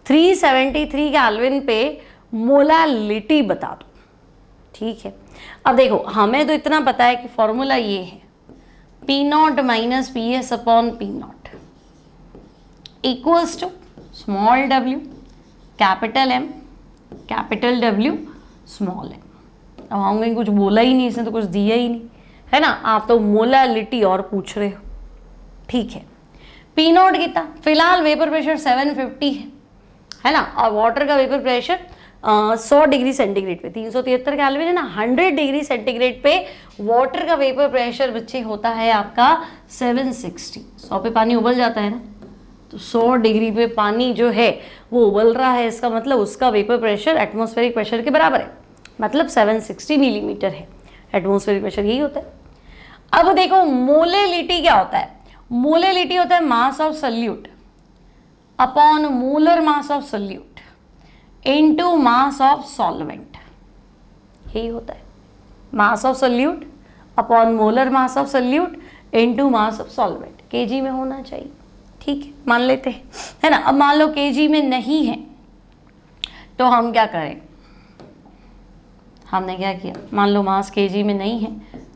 373 केल्विन पे मोलालिटी बता दो। ठीक है, अब देखो हमें तो इतना पता है कि फॉर्मूला ये है, P not minus P S upon P not equals to small W capital M, capital W small M. अब हम कहीं कुछ बोला ही नहीं, इसने तो कुछ दिया ही नहीं, है ना, आप तो मोलालिटी और पूछ रहे हो। ठीक है, पी नॉट कितना, फिलहाल वेपर प्रेशर 750 है ना, और वाटर का वेपर प्रेशर 100 डिग्री सेंटीग्रेड पे 373 केल्विन है ना, 100 डिग्री सेंटीग्रेड पे वाटर का वेपर प्रेशर बच्चे होता है आपका 760। 100 पे पानी उबल जाता है ना, तो 100 डिग्री पे पानी जो है वो उबल रहा है, इसका मतलब उसका वेपर प्रेशर एटमॉस्फेरिक प्रेशर के बराबर है, मतलब 760 मिलीमीटर है। एटमॉस्फेरिक प्रेशर यही होता है। अब देखो मोलेलिटी क्या होता है। मोलेलिटी होता है mass of solute upon molar mass of solute into mass of solvent, यही होता है। Mass of solute upon molar mass of solute into mass of solvent, KG में होना चाहिए, ठीक है, मान लेते हैं, है ना। अब मान लो केजी में नहीं है तो हम क्या करें, हमने क्या किया, मान लो मास केजी में नहीं है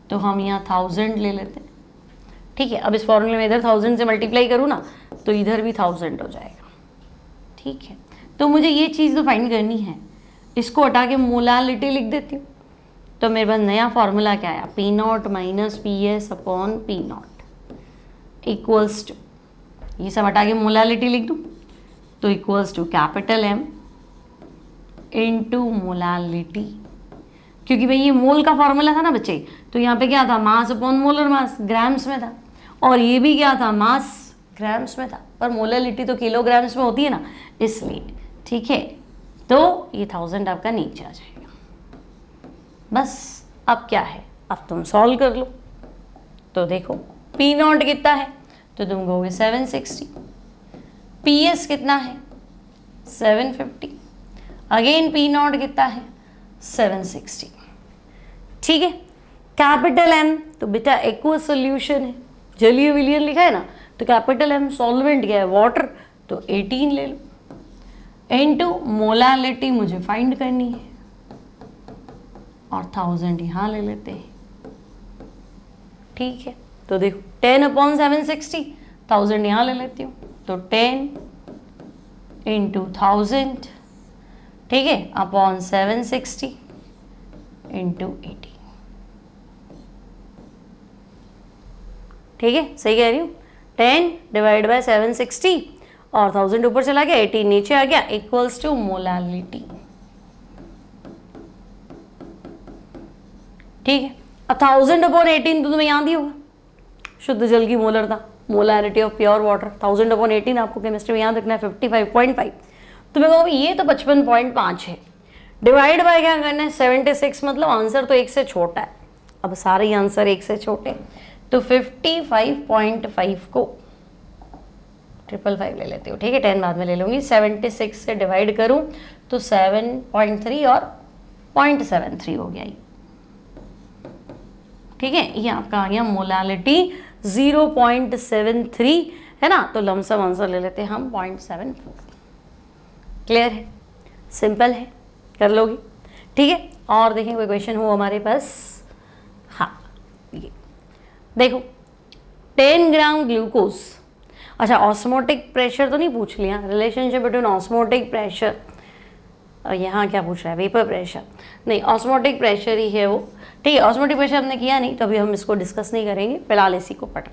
तो हम यहाँ 1000 ले लेते हैं, ठीक है। अब इस फॉर्मूले में इधर 1000 से मल्टीप्लाई करूँ ना तो इधर भी 1000 हो जाएगा, ठीक है। तो मुझे ये चीज़ तो फाइंड करनी है, इसको हटा के मोलालिटी लिख देती हूँ। तो मेरे पास नया फॉर्मूला क्या आया, P not minus P S upon P not equals to, ये सब हटा के मोलालिटी लिख दूँ तो equals to capital M into molality, क्योंकि भाई ये मोल का फॉर्मूला था ना बच्चे, तो यहाँ पे क्या था, मास अपॉन मोलर मास ग्राम्स में था, और ये भी क्या था, मास ग्राम्स में था, पर मोलालिटी तो किलोग्राम्स में होती है ना, इसलिए, ठीक है। तो ये 1000 आपका नीचे आ जाएगा। बस अब क्या है, अब तुम सॉल्व कर लो। तो देखो पी नॉट कितना है तो तुम कहोगे 760, पी एस कितना है 750, अगेन पी नॉट कितना है 760, ठीक है। कैपिटल एम तो बेटा एक्वस सोल्यूशन है, जलीय विलयन लिखा है ना, तो कैपिटल एम सॉल्वेंट क्या है, वाटर, तो 18 ले लो, इनटू मोलालिटी मुझे फाइंड करनी है और 1000 यहाँ ले लेते हैं, ठीक है। तो देखो 10 अपॉन 760, 1000 यहाँ ले लेती हूँ, तो 10 इंटू 1000, ठीक है, अपॉन 760 इंटू 18, ठीक है, सही कह रही हूँ। 10 डिवाइड बाय 760 और 1000 ऊपर चला गया, 18 नीचे आ गया, इक्वल्स टू मोलालिटी, ठीक है। अब 1000 अपॉन 18 तो तुम्हें याद ही होगा, शुद्ध जल की मोलरता, molarity of pure water, 1000 upon 18 आपको केमिस्ट्री में याद रखना है 55.5। तो मैं कहूँ ये तो 55.5 है, डिवाइड बाय क्या करना है 76, मतलब आंसर तो 1 से छोटा है, अब सारे आंसर 1 से छोटे, तो 55.5 को 555 ले लेती हूँ, ठीक है, 10 बाद में ले लूँगी। 76 से डिवाइड करूँ तो 7.3 और 0.73 हो गया ये, ठीक है। ये आपका आ गया मोलालिटी 0.73 है ना, तो लमसम आंसर ले लेते हैं हम 0.74। क्लियर है, सिंपल है, कर लोगी, ठीक है। और देखें कोई क्वेश्चन हो हमारे पास, हाँ ये देखो 10 ग्राम ग्लूकोज, अच्छा ऑस्मोटिक प्रेशर तो नहीं पूछ लिया, रिलेशनशिप बिटवीन ऑस्मोटिक प्रेशर, यहाँ क्या पूछ रहा है, वेपर प्रेशर, नहीं ऑस्मोटिक प्रेशर ही है वो, ठीक है। ऑस्मोटिक प्रेशर हमने किया नहीं तो अभी हम इसको डिस्कस नहीं करेंगे, फिलहाल इसी को पढ़,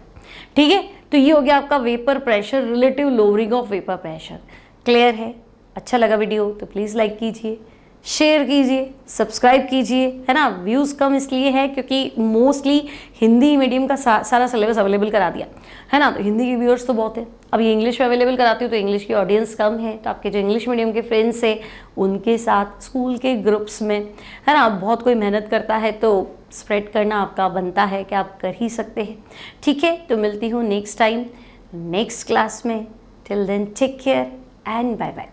ठीक है। तो ये हो गया आपका vapour pressure, relative lowering of vapour pressure. Clear है, अच्छा लगा वीडियो तो प्लीज़ लाइक कीजिए, शेयर कीजिए, सब्सक्राइब कीजिए, है ना। व्यूज़ कम इसलिए है क्योंकि मोस्टली हिंदी मीडियम का सारा सिलेबस अवेलेबल करा दिया है ना, तो हिंदी के व्यूअर्स तो बहुत है। अब ये इंग्लिश में अवेलेबल कराती हूँ तो इंग्लिश की ऑडियंस कम है, तो आपके जो इंग्लिश मीडियम के फ्रेंड्स हैं उनके साथ स्कूल के ग्रुप्स में, है ना, बहुत कोई मेहनत करता है तो स्प्रेड करना आपका बनता है कि आप कर ही सकते हैं, ठीक है। तो मिलती हूँ नेक्स्ट टाइम नेक्स्ट क्लास में, till then take care and bye bye.